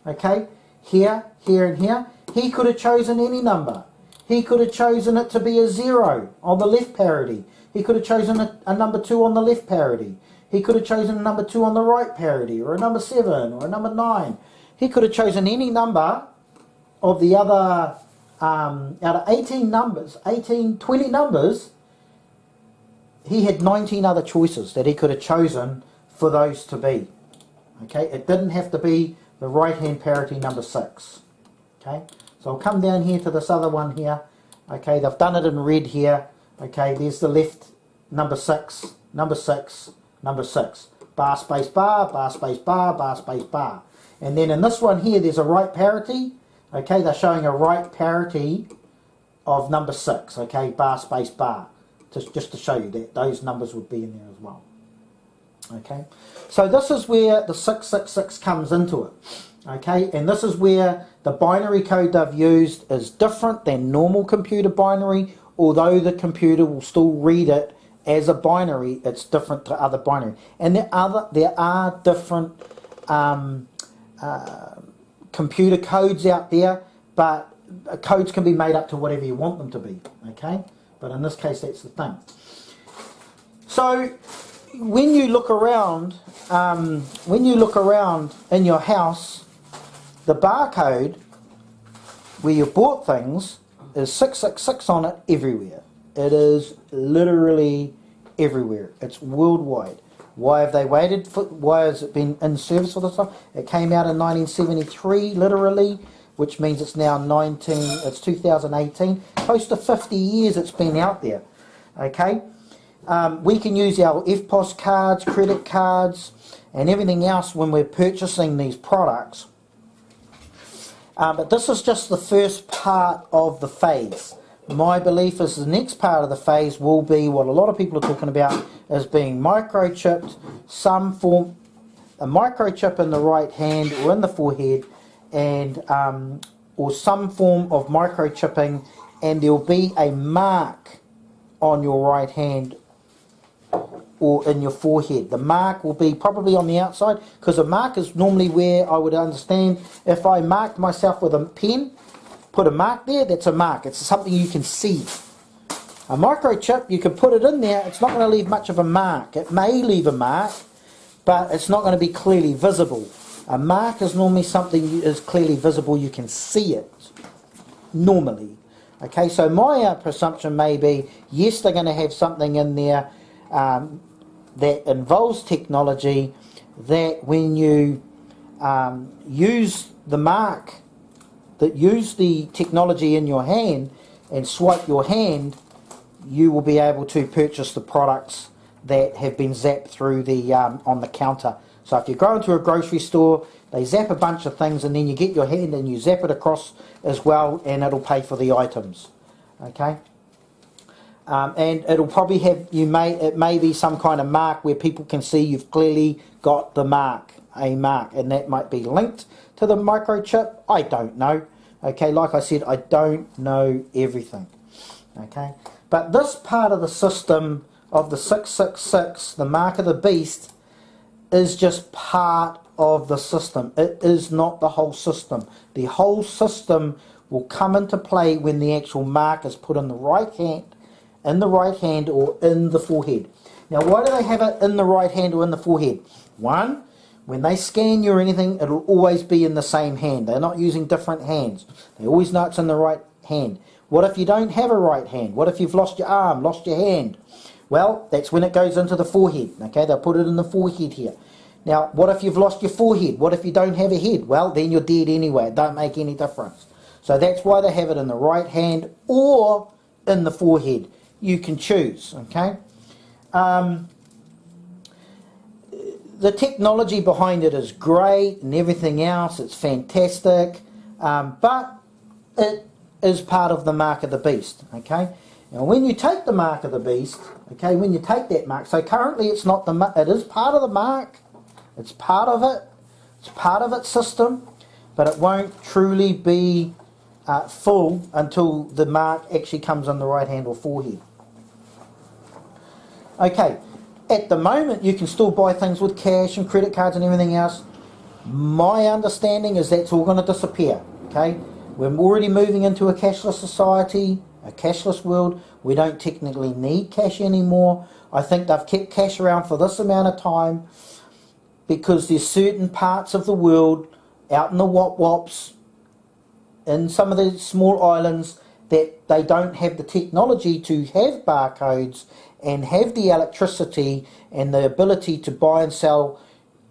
Okay, here, here, and here. He could have chosen any number. He could have chosen it to be a 0 on the left parity. He could have chosen a number 2 on the left parity. He could have chosen a number 2 on the right parity, or a number 7, or a number 9. He could have chosen any number of the other, out of 18 numbers, 20 numbers, he had 19 other choices that he could have chosen for those to be. Okay, it didn't have to be the right-hand parity number 6. Okay, so I'll come down here to this other one here. Okay, they've done it in red here. Okay, there's the left number 6, number 6, number 6. bar space bar, bar space bar, bar space bar. And then in this one here, there's a right parity. Okay, they're showing a right parity of number 6. Okay, bar space bar. Just to show you that those numbers would be in there as well. Okay, so this is where the 666 comes into it. Okay, and this is where the binary code they've used is different than normal computer binary. Although the computer will still read it as a binary, it's different to other binary. And there are different computer codes out there, but codes can be made up to whatever you want them to be. Okay, but in this case, that's the thing. So when you look around, in your house, the barcode where you bought things is 666 on it everywhere. It is literally everywhere. It's worldwide. Why have they waited for? Why has it been in service for this time? It came out in 1973, literally, which means it's now 2018. Close to 50 years it's been out there. Okay, we can use our FPOS cards, credit cards, and everything else when we're purchasing these products. But this is just the first part of the phase. My belief is the next part of the phase will be what a lot of people are talking about as being microchipped, some form, a microchip in the right hand or in the forehead, and or some form of microchipping, and there will be a mark on your right hand or in your forehead. The mark will be probably on the outside, because a mark is normally where I would understand if I marked myself with a pen, put a mark there, that's a mark. It's something you can see. A microchip, you can put it in there, it's not going to leave much of a mark. It may leave a mark, but it's not going to be clearly visible. A mark is normally something that is clearly visible, you can see it, normally. Okay, so my presumption may be, yes, they're going to have something in there that involves technology, that when you use the mark, that use the technology in your hand and swipe your hand, you will be able to purchase the products that have been zapped through the on the counter. So if you go into a grocery store, they zap a bunch of things, and then you get your hand and you zap it across as well, and it'll pay for the items. Okay. And it'll probably have, it may be some kind of mark where people can see you've clearly got the mark, a mark, and that might be linked to the microchip. I don't know. Okay, like I said, I don't know everything. Okay, but this part of the system of the 666, the mark of the beast, is just part of the system. It is not the whole system. The whole system will come into play when the actual mark is put in the right hand, or in the forehead. Now, why do they have it in the right hand or in the forehead? One, when they scan you or anything, it'll always be in the same hand. They're not using different hands. They always know it's in the right hand. What if you don't have a right hand? What if you've lost your arm, lost your hand? Well, that's when it goes into the forehead. Okay, they'll put it in the forehead here. Now, what if you've lost your forehead? What if you don't have a head? Well, then you're dead anyway. It don't make any difference. So that's why they have it in the right hand or in the forehead. You can choose, okay? The technology behind it is great and everything else. It's fantastic, but it is part of the mark of the beast, okay? Now, when you take the mark of the beast, okay, when you take that mark, so currently it's not the mark, it is part of the mark, it's part of it, it's part of its system, but it won't truly be full until the mark actually comes on the right hand or forehead. Okay, at the moment you can still buy things with cash and credit cards and everything else. My understanding is that's all going to disappear, okay? We're already moving into a cashless society, a cashless world. We don't technically need cash anymore. I think they've kept cash around for this amount of time because there's certain parts of the world, out in the wop-wops, in some of the small islands, that they don't have the technology to have barcodes and have the electricity and the ability to buy and sell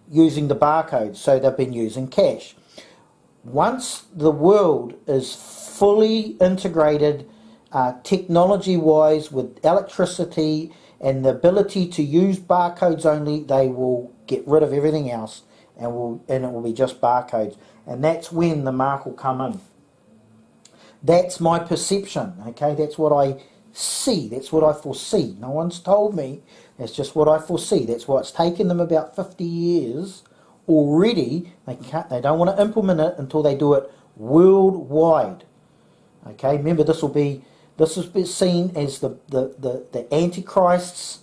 using the barcodes, so they've been using cash. Once the world is fully integrated technology-wise with electricity and the ability to use barcodes only, they will get rid of everything else, and it will be just barcodes. And that's when the mark will come in. That's my perception, okay? That's what I see. That's what I foresee. No one's told me. That's just what I foresee. That's why it's taken them about 50 years already. They don't want to implement it until they do it worldwide. Okay, remember this is seen as the Antichrist's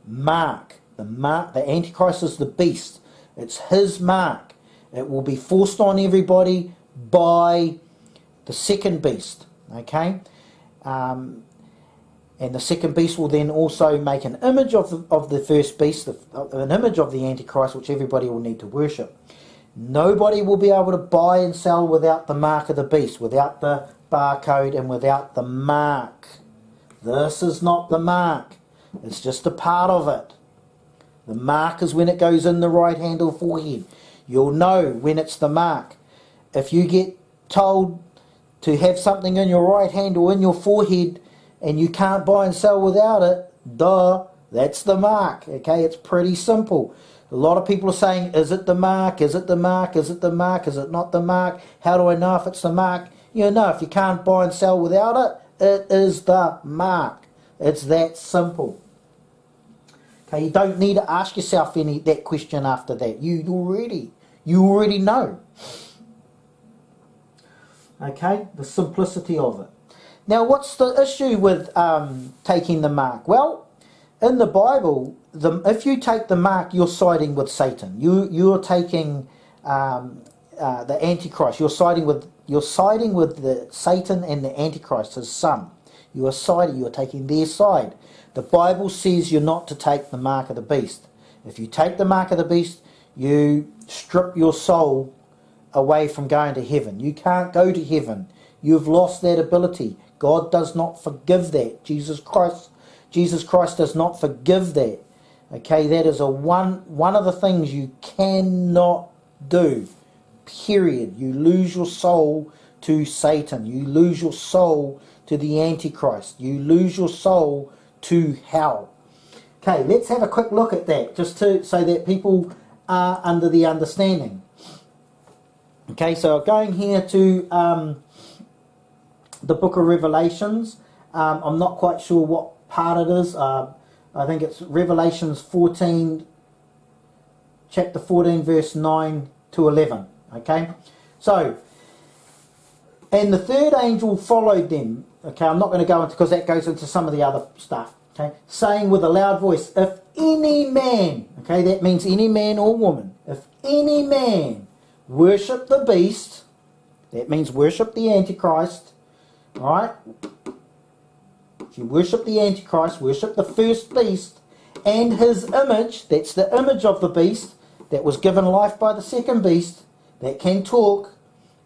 mark. The Antichrist is the beast. It's his mark. It will be forced on everybody by the second beast. Okay, and the second beast will then also make an image of the first beast, an image of the Antichrist, which everybody will need to worship. Nobody will be able to buy and sell without the mark of the beast, without the barcode, and without the mark. This is not the mark. It's just a part of it. The mark is when it goes in the right hand or forehead. You'll know when it's the mark. If you get told to have something in your right hand or in your forehead and you can't buy and sell without it, that's the mark. Okay, it's pretty simple. A lot of people are saying, is it the mark? Is it the mark? Is it the mark? Is it not the mark? How do I know if it's the mark? You know, if you can't buy and sell without it, it is the mark. It's that simple. Okay, you don't need to ask yourself that question after that. You already know. Okay, the simplicity of it. Now, what's the issue with taking the mark? Well, in the Bible, if you take the mark, you're siding with Satan. You're taking the Antichrist. You're siding with the Satan and the Antichrist, his son. You're taking their side. The Bible says you're not to take the mark of the beast. If you take the mark of the beast, you strip your soul away from going to heaven. You can't go to heaven. You've lost that ability. God does not forgive that. Jesus Christ does not forgive that. Okay, that is one of the things you cannot do. Period. You lose your soul to Satan. You lose your soul to the Antichrist. You lose your soul to hell. Okay, let's have a quick look at that, just so that people are under the understanding. Okay, so going here to the book of Revelations. I'm not quite sure what part it is. I think it's Revelations 14, chapter 14, verse 9 to 11. Okay, so, and the third angel followed them. Okay, I'm not going to go into, because that goes into some of the other stuff. Okay, saying with a loud voice, if any man, okay, that means any man or woman, if any man worship the beast, that means worship the Antichrist, alright? If you worship the Antichrist, worship the first beast, and his image, that's the image of the beast, that was given life by the second beast, that can talk,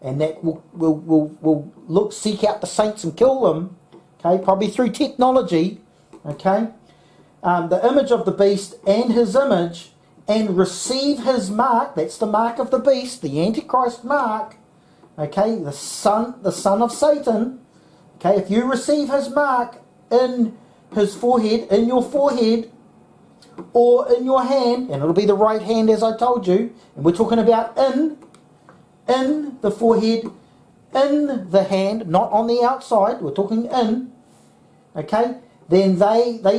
and that will seek out the saints and kill them, okay, probably through technology, okay, the image of the beast and his image, and receive his mark, that's the mark of the beast, the Antichrist mark, okay, the son of Satan, okay, if you receive his mark in his forehead, in your forehead, or in your hand, and it'll be the right hand as I told you, and we're talking about in the forehead, in the hand, not on the outside, we're talking in, okay, then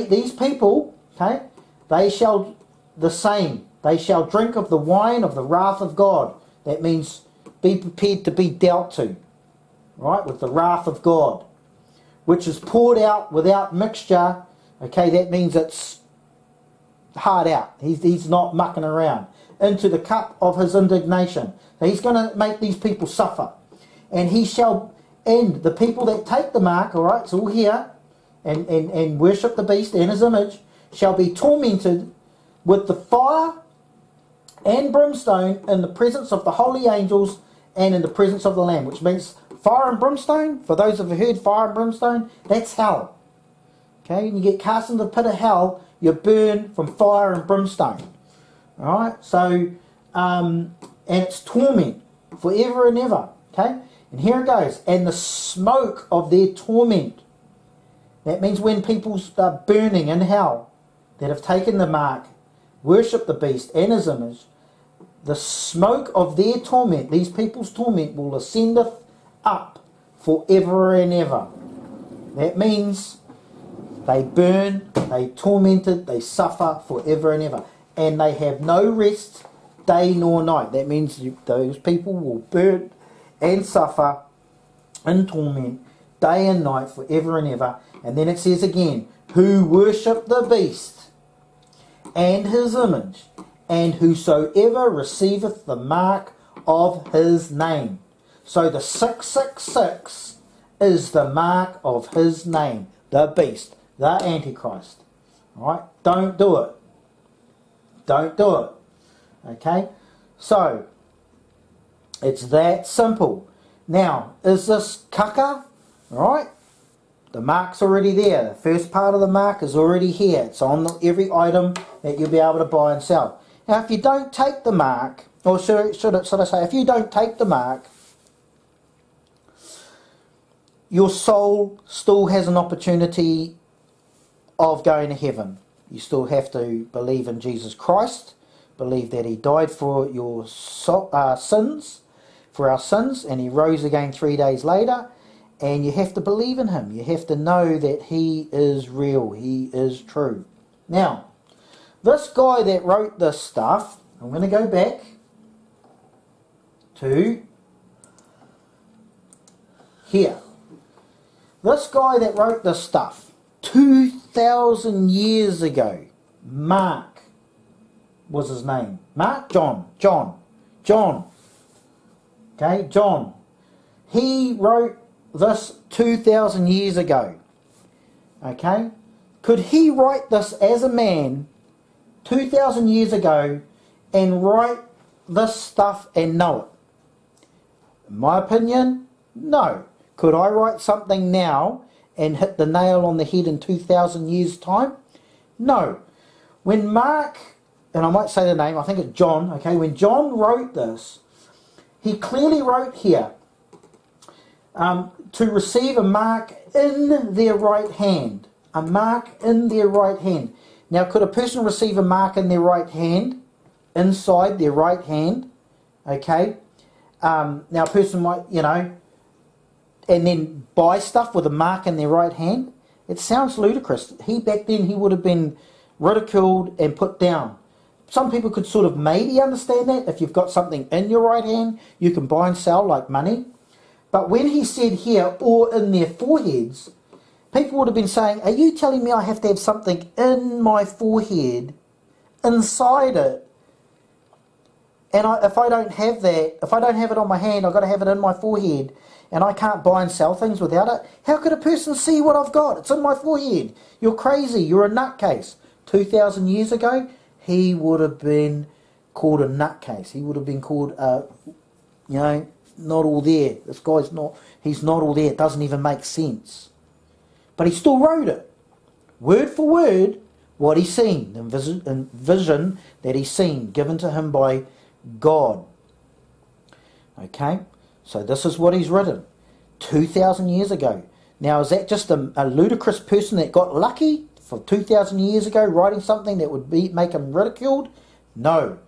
these people, okay, they shall drink of the wine of the wrath of God. That means be prepared to be dealt to, right, with the wrath of God, which is poured out without mixture. Okay, that means it's hard out. He's not mucking around. Into the cup of his indignation. So he's going to make these people suffer. And he shall end the people that take the mark, all right, it's all here, and worship the beast and his image, shall be tormented with the fire and brimstone in the presence of the holy angels and in the presence of the Lamb, which means fire and brimstone, for those who have heard fire and brimstone, that's hell. Okay, when you get cast into the pit of hell, you burn from fire and brimstone. Alright, so, and it's torment forever and ever. Okay, and here it goes, and the smoke of their torment. That means when people start burning in hell. that have taken the mark, worship the beast and his image, the smoke of their torment, these people's torment, will ascendeth up forever and ever. That means they burn, they tormented, they suffer forever and ever. And they have no rest day nor night. That means those people will burn and suffer in torment day and night forever and ever. And then it says again, who worship the beast and his image, and whosoever receiveth the mark of his name. So the 666 is the mark of his name, the beast, the Antichrist. Alright, don't do it. Don't do it. Okay, so it's that simple. Now, is this kaka? Alright, the mark's already there. The first part of the mark is already here. It's on every item that you'll be able to buy and sell. Now, if you don't take the mark, or should I say, if you don't take the mark, your soul still has an opportunity of going to heaven. You still have to believe in Jesus Christ, believe that he died for your sins, for our sins, and he rose again 3 days later, and you have to believe in him. You have to know that he is real, he is true. Now, this guy that wrote this stuff, I'm going to go back to here. This guy that wrote this stuff 2,000 years ago, Mark was his name. Mark? John. Okay, John. He wrote this 2,000 years ago. Okay? Could he write this as a man 2,000 years ago and write this stuff and know it? In my opinion, no. Could I write something now and hit the nail on the head in 2,000 years' time? No. When Mark, and I might say the name, I think it's John, okay, when John wrote this, he clearly wrote here, to receive a mark in their right hand. A mark in their right hand. Now, could a person receive a mark in their right hand, inside their right hand? Okay. Now, a person might, and then buy stuff with a mark in their right hand. It sounds ludicrous. Back then, he would have been ridiculed and put down. Some people could sort of maybe understand that. If you've got something in your right hand, you can buy and sell like money. But when he said here, or in their foreheads, people would have been saying, are you telling me I have to have something in my forehead, inside it? And if I don't have that, if I don't have it on my hand, I've got to have it in my forehead, and I can't buy and sell things without it. How could a person see what I've got? It's in my forehead. You're crazy. You're a nutcase. 2,000 years ago, he would have been called a nutcase. He would have been called, not all there. This guy's not, he's not all there. It doesn't even make sense. But he still wrote it. Word for word, what he's seen. The vision that he's seen, given to him by God. Okay? So this is what he's written 2,000 years ago. Now, is that just a ludicrous person that got lucky for 2,000 years ago writing something that would make him ridiculed? No.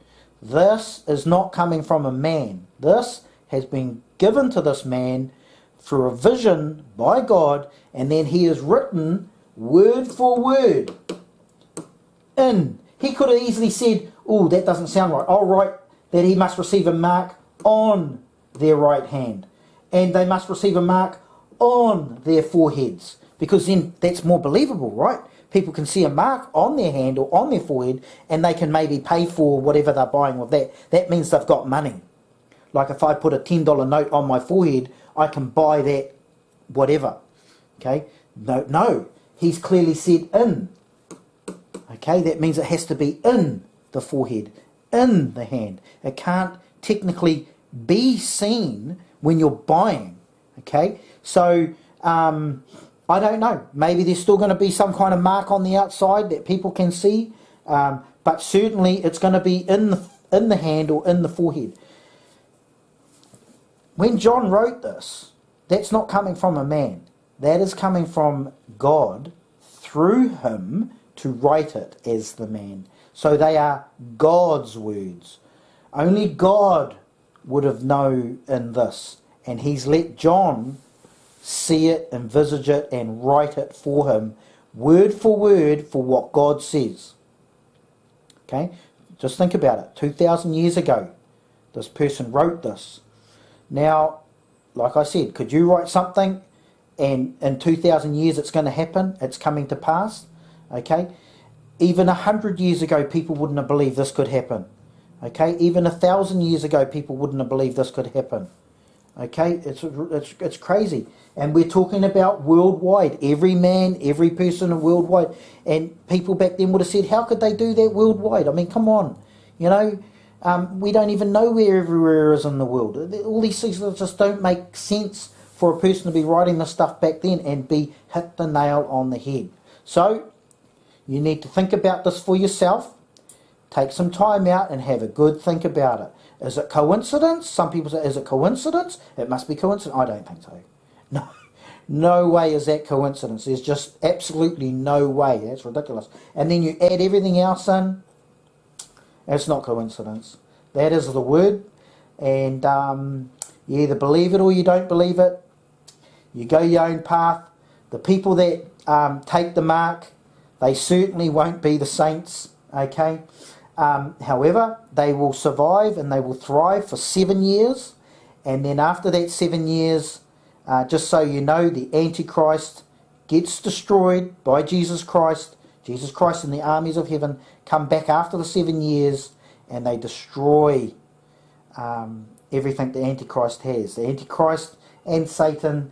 This is not coming from a man. This has been given to this man through a vision by God, and then he is written word for word in. He could have easily said, oh, that doesn't sound right. I'll write that he must receive a mark on their right hand, and they must receive a mark on their foreheads, because then that's more believable, right? People can see a mark on their hand or on their forehead, and they can maybe pay for whatever they're buying with that. That means they've got money. Like if I put a $10 note on my forehead, I can buy that whatever. Okay? No. He's clearly said in. Okay? That means it has to be in the forehead, in the hand. It can't technically be seen when you're buying. Okay? So, I don't know. Maybe there's still going to be some kind of mark on the outside that people can see. But certainly it's going to be in the hand or in the forehead. When John wrote this, that's not coming from a man. That is coming from God through him to write it as the man. So they are God's words. Only God would have known in this, and he's let John see it, envisage it, and write it for him, word for what God says. Okay, just think about it. 2,000 years ago, this person wrote this. Now, like I said, could you write something and in 2,000 years it's going to happen, it's coming to pass? Okay, even 100 years ago people wouldn't have believed this could happen. Okay, even 1,000 years ago people wouldn't have believed this could happen. Okay, it's crazy. And we're talking about worldwide, every man, every person worldwide. And people back then would have said, how could they do that worldwide? I mean, come on, you know, we don't even know where everywhere is in the world. All these things just don't make sense for a person to be writing this stuff back then and be hit the nail on the head. So you need to think about this for yourself. Take some time out and have a good think about it. Is it coincidence? Some people say, is it coincidence? It must be coincidence. I don't think so. No, no way is that coincidence. There's just absolutely no way. That's ridiculous. And then you add everything else in. It's not coincidence. That is the word. And you either believe it or you don't believe it. You go your own path. The people that take the mark, they certainly won't be the saints. Okay. However, they will survive and they will thrive for 7 years, and then after that 7 years, just so you know, the Antichrist gets destroyed by Jesus Christ. Jesus Christ and the armies of heaven come back after the 7 years and they destroy everything the Antichrist has. The Antichrist and Satan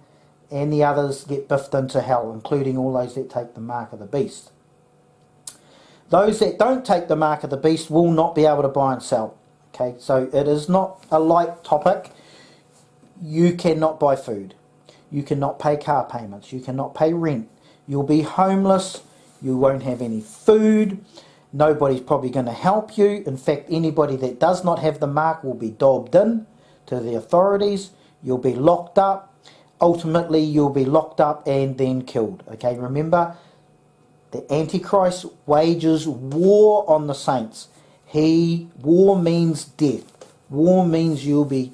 and the others get biffed into hell, including all those that take the mark of the beast. Those that don't take the mark of the beast will not be able to buy and sell. Okay, so it is not a light topic. You cannot buy food. You cannot pay car payments. You cannot pay rent. You'll be homeless. You won't have any food. Nobody's probably going to help you. In fact, anybody that does not have the mark will be dobbed in to the authorities. You'll be locked up. Ultimately, you'll be locked up and then killed. Okay, remember, the Antichrist wages war on the saints. War means death. War means you'll be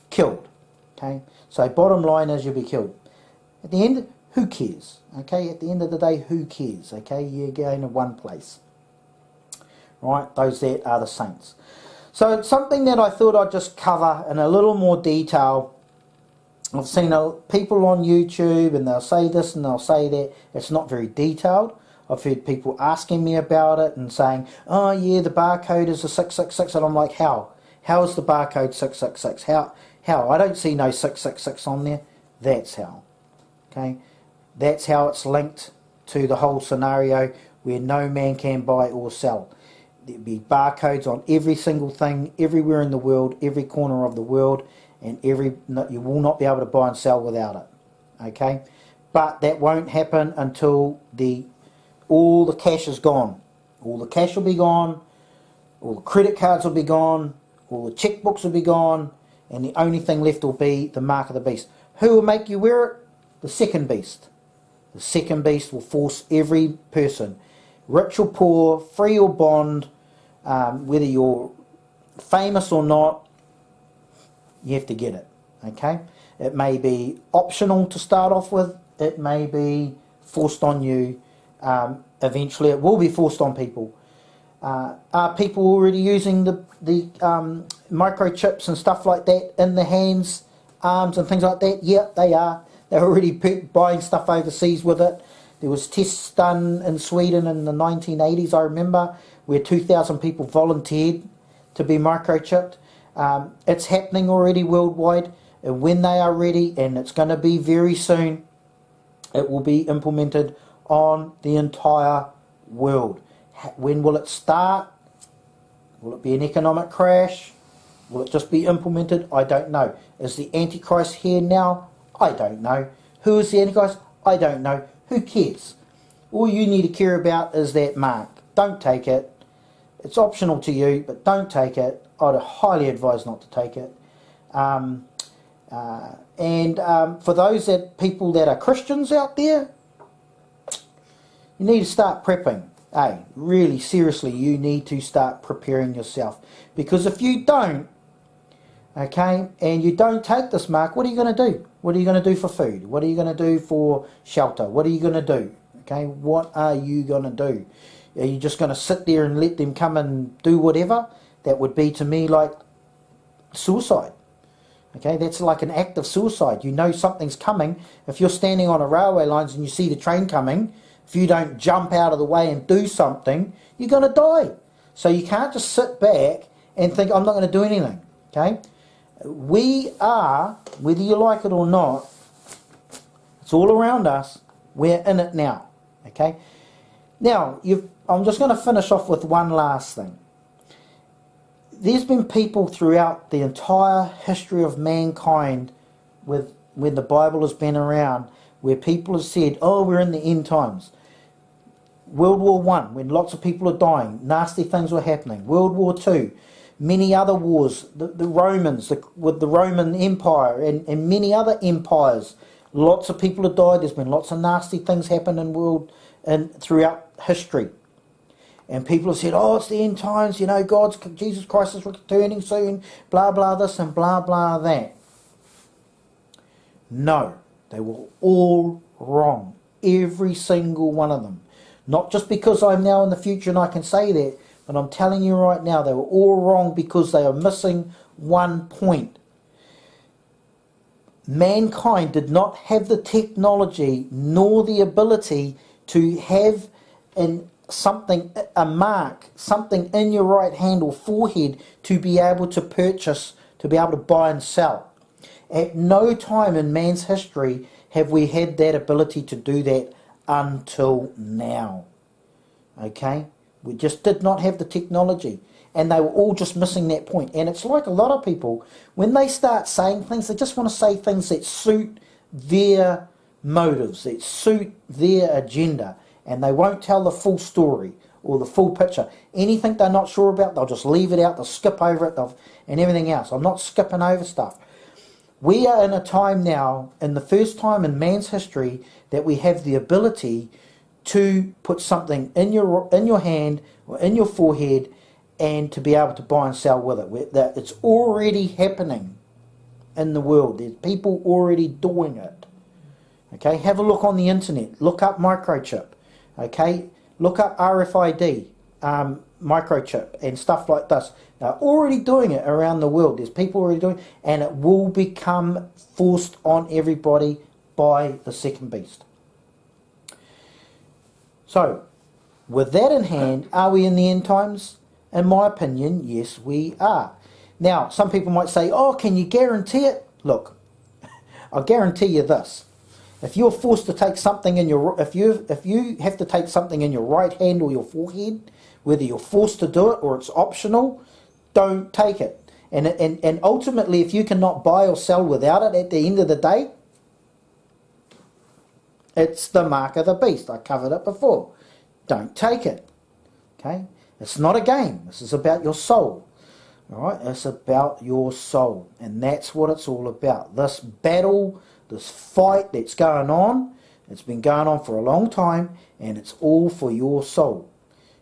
killed. Okay, so bottom line is you'll be killed. At the end, who cares? Okay, at the end of the day, who cares? Okay, you're going to one place. Right, those that are the saints. So it's something that I thought I'd just cover in a little more detail. I've seen people on YouTube and they'll say this and they'll say that. It's not very detailed. I've heard people asking me about it and saying, oh yeah, the barcode is a 666, and I'm like, how? How is the barcode 666? How? I don't see no 666 on there. That's how. Okay? That's how it's linked to the whole scenario where no man can buy or sell. There'll be barcodes on every single thing, everywhere in the world, every corner of the world, and you will not be able to buy and sell without it. Okay? But that won't happen until all the cash is gone. All the cash will be gone, all the credit cards will be gone, all the checkbooks will be gone, and the only thing left will be the mark of the beast. Who will make you wear it? The second beast. The second beast will force every person, rich or poor, free or bond, whether you're famous or not, you have to get it. Okay? It may be optional to start off with. It may be forced on you. Eventually it will be forced on people. Are people already using the microchips and stuff like that in the hands, arms and things like that? Yeah, they are. They're already buying stuff overseas with it. There was tests done in Sweden in the 1980s, I remember, where 2,000 people volunteered to be microchipped. It's happening already worldwide, and when they are ready, and it's going to be very soon, it will be implemented on the entire world. When will it start? Will it be an economic crash? Will it just be implemented? I don't know. Is the Antichrist here now? I don't know. Who is the Antichrist? I don't know. Who cares? All you need to care about is that mark. Don't take it. It's optional to you, but don't take it. I'd highly advise not to take it. For those people that are Christians out there, you need to start prepping. Hey, really seriously, you need to start preparing yourself. Because if you don't, okay, and you don't take this mark, what are you going to do? What are you going to do for food? What are you going to do for shelter? What are you going to do? Okay, what are you going to do? Are you just going to sit there and let them come and do whatever? That would be to me like suicide. Okay, that's like an act of suicide. You know something's coming. If you're standing on a railway lines and you see the train coming, if you don't jump out of the way and do something, you're going to die. So you can't just sit back and think, I'm not going to do anything. Okay, we are, whether you like it or not, it's all around us. We're in it now. Okay, now I'm just going to finish off with one last thing. There's been people throughout the entire history of mankind, when the Bible has been around, where people have said, oh, we're in the end times. World War I, when lots of people are dying, nasty things were happening. World War II, many other wars, the Romans, with the Roman Empire and many other empires, lots of people have died. There's been lots of nasty things happen throughout history. And people have said, oh, it's the end times, you know, Jesus Christ is returning soon, blah, blah, this and blah, blah, that. No, they were all wrong. Every single one of them. Not just because I'm now in the future and I can say that, but I'm telling you right now, they were all wrong because they are missing one point. Mankind did not have the technology nor the ability to have a mark, something in your right hand or forehead to be able to purchase, to be able to buy and sell. At no time in man's history have we had that ability to do that until now. Okay? We just did not have the technology. And they were all just missing that point. And it's like a lot of people, when they start saying things, they just want to say things that suit their motives, that suit their agenda. And they won't tell the full story or the full picture. Anything they're not sure about, they'll just leave it out, they'll skip over it, and everything else. I'm not skipping over stuff. We are in a time now, in the first time in man's history, that we have the ability to put something in your hand or in your forehead and to be able to buy and sell with it. That it's already happening in the world. There's people already doing it. Okay, have a look on the internet. Look up microchip. Okay, look up RFID, microchip and stuff like this. They're already doing it around the world. There's people already doing it, and it will become forced on everybody by the second beast. So, with that in hand, are we in the end times? In my opinion, yes, we are. Now, some people might say, oh, can you guarantee it? Look, I'll guarantee you this. If you're forced to take something in if you have to take something in your right hand or your forehead, whether you're forced to do it or it's optional, don't take it. And ultimately, if you cannot buy or sell without it at the end of the day, it's the mark of the beast. I covered it before. Don't take it. Okay? It's not a game. This is about your soul. All right? It's about your soul. And that's what it's all about. This battle, this fight that's going on, it's been going on for a long time, and it's all for your soul.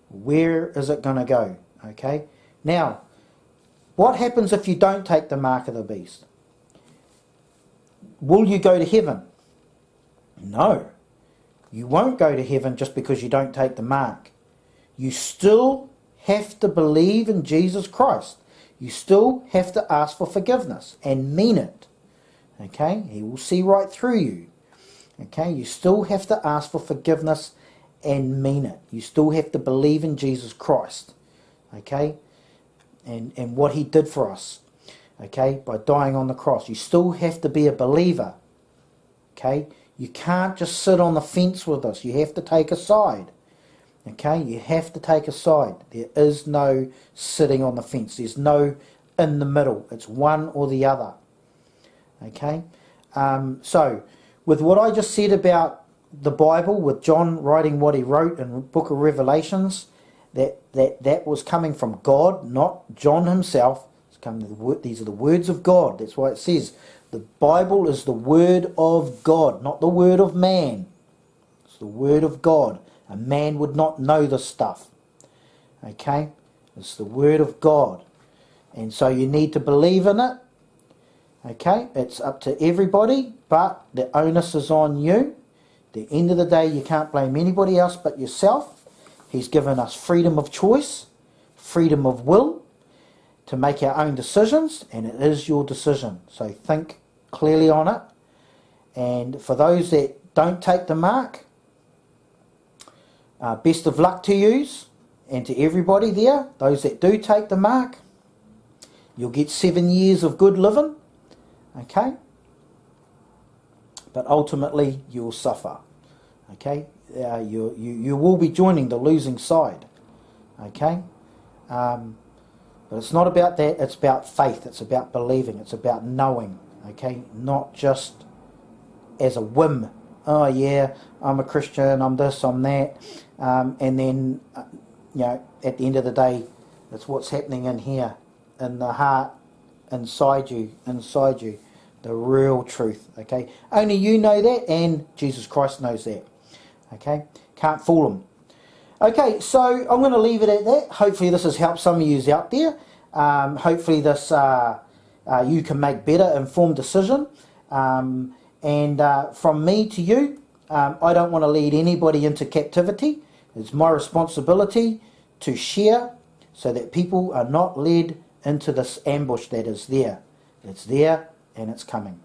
Where is it going to go? Okay? Now, what happens if you don't take the mark of the beast? Will you go to heaven? No. You won't go to heaven just because you don't take the mark. You still have to believe in Jesus Christ. You still have to ask for forgiveness and mean it. Okay? He will see right through you. Okay? You still have to ask for forgiveness and mean it. You still have to believe in Jesus Christ. Okay? And what he did for us. Okay? By dying on the cross. You still have to be a believer. Okay? You can't just sit on the fence with us. You have to take a side. Okay? You have to take a side. There is no sitting on the fence. There's no in the middle. It's one or the other. Okay? So, with what I just said about the Bible, with John writing what he wrote in the book of Revelations, that was coming from God, not John himself. It's coming, these are the words of God. That's why it says the Bible is the word of God, not the word of man. It's the word of God. A man would not know this stuff. Okay? It's the Word of God. And so you need to believe in it. Okay? It's up to everybody, but the onus is on you. At the end of the day, you can't blame anybody else but yourself. He's given us freedom of choice, freedom of will, to make our own decisions, and it is your decision. So think clearly on it. And for those that don't take the mark, best of luck to yous and to everybody there. Those that do take the mark, you'll get 7 years of good living, okay? But ultimately you will suffer, okay? You will be joining the losing side, okay? But it's not about that, it's about faith, it's about believing, it's about knowing, okay? Not just as a whim. Oh yeah, I'm a Christian, I'm this, I'm that, and then, you know, at the end of the day, it's what's happening in here, in the heart, inside you, the real truth, okay? Only you know that, and Jesus Christ knows that, okay? Can't fool him. Okay, so I'm going to leave it at that. Hopefully this has helped some of you out there. Hopefully this you can make better informed decision. And from me to you, I don't want to lead anybody into captivity. It's my responsibility to share so that people are not led into this ambush that is there. It's there and it's coming.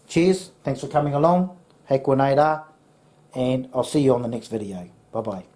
Cheers. Thanks for coming along. Hei kua nei rā. And I'll see you on the next video. Bye-bye.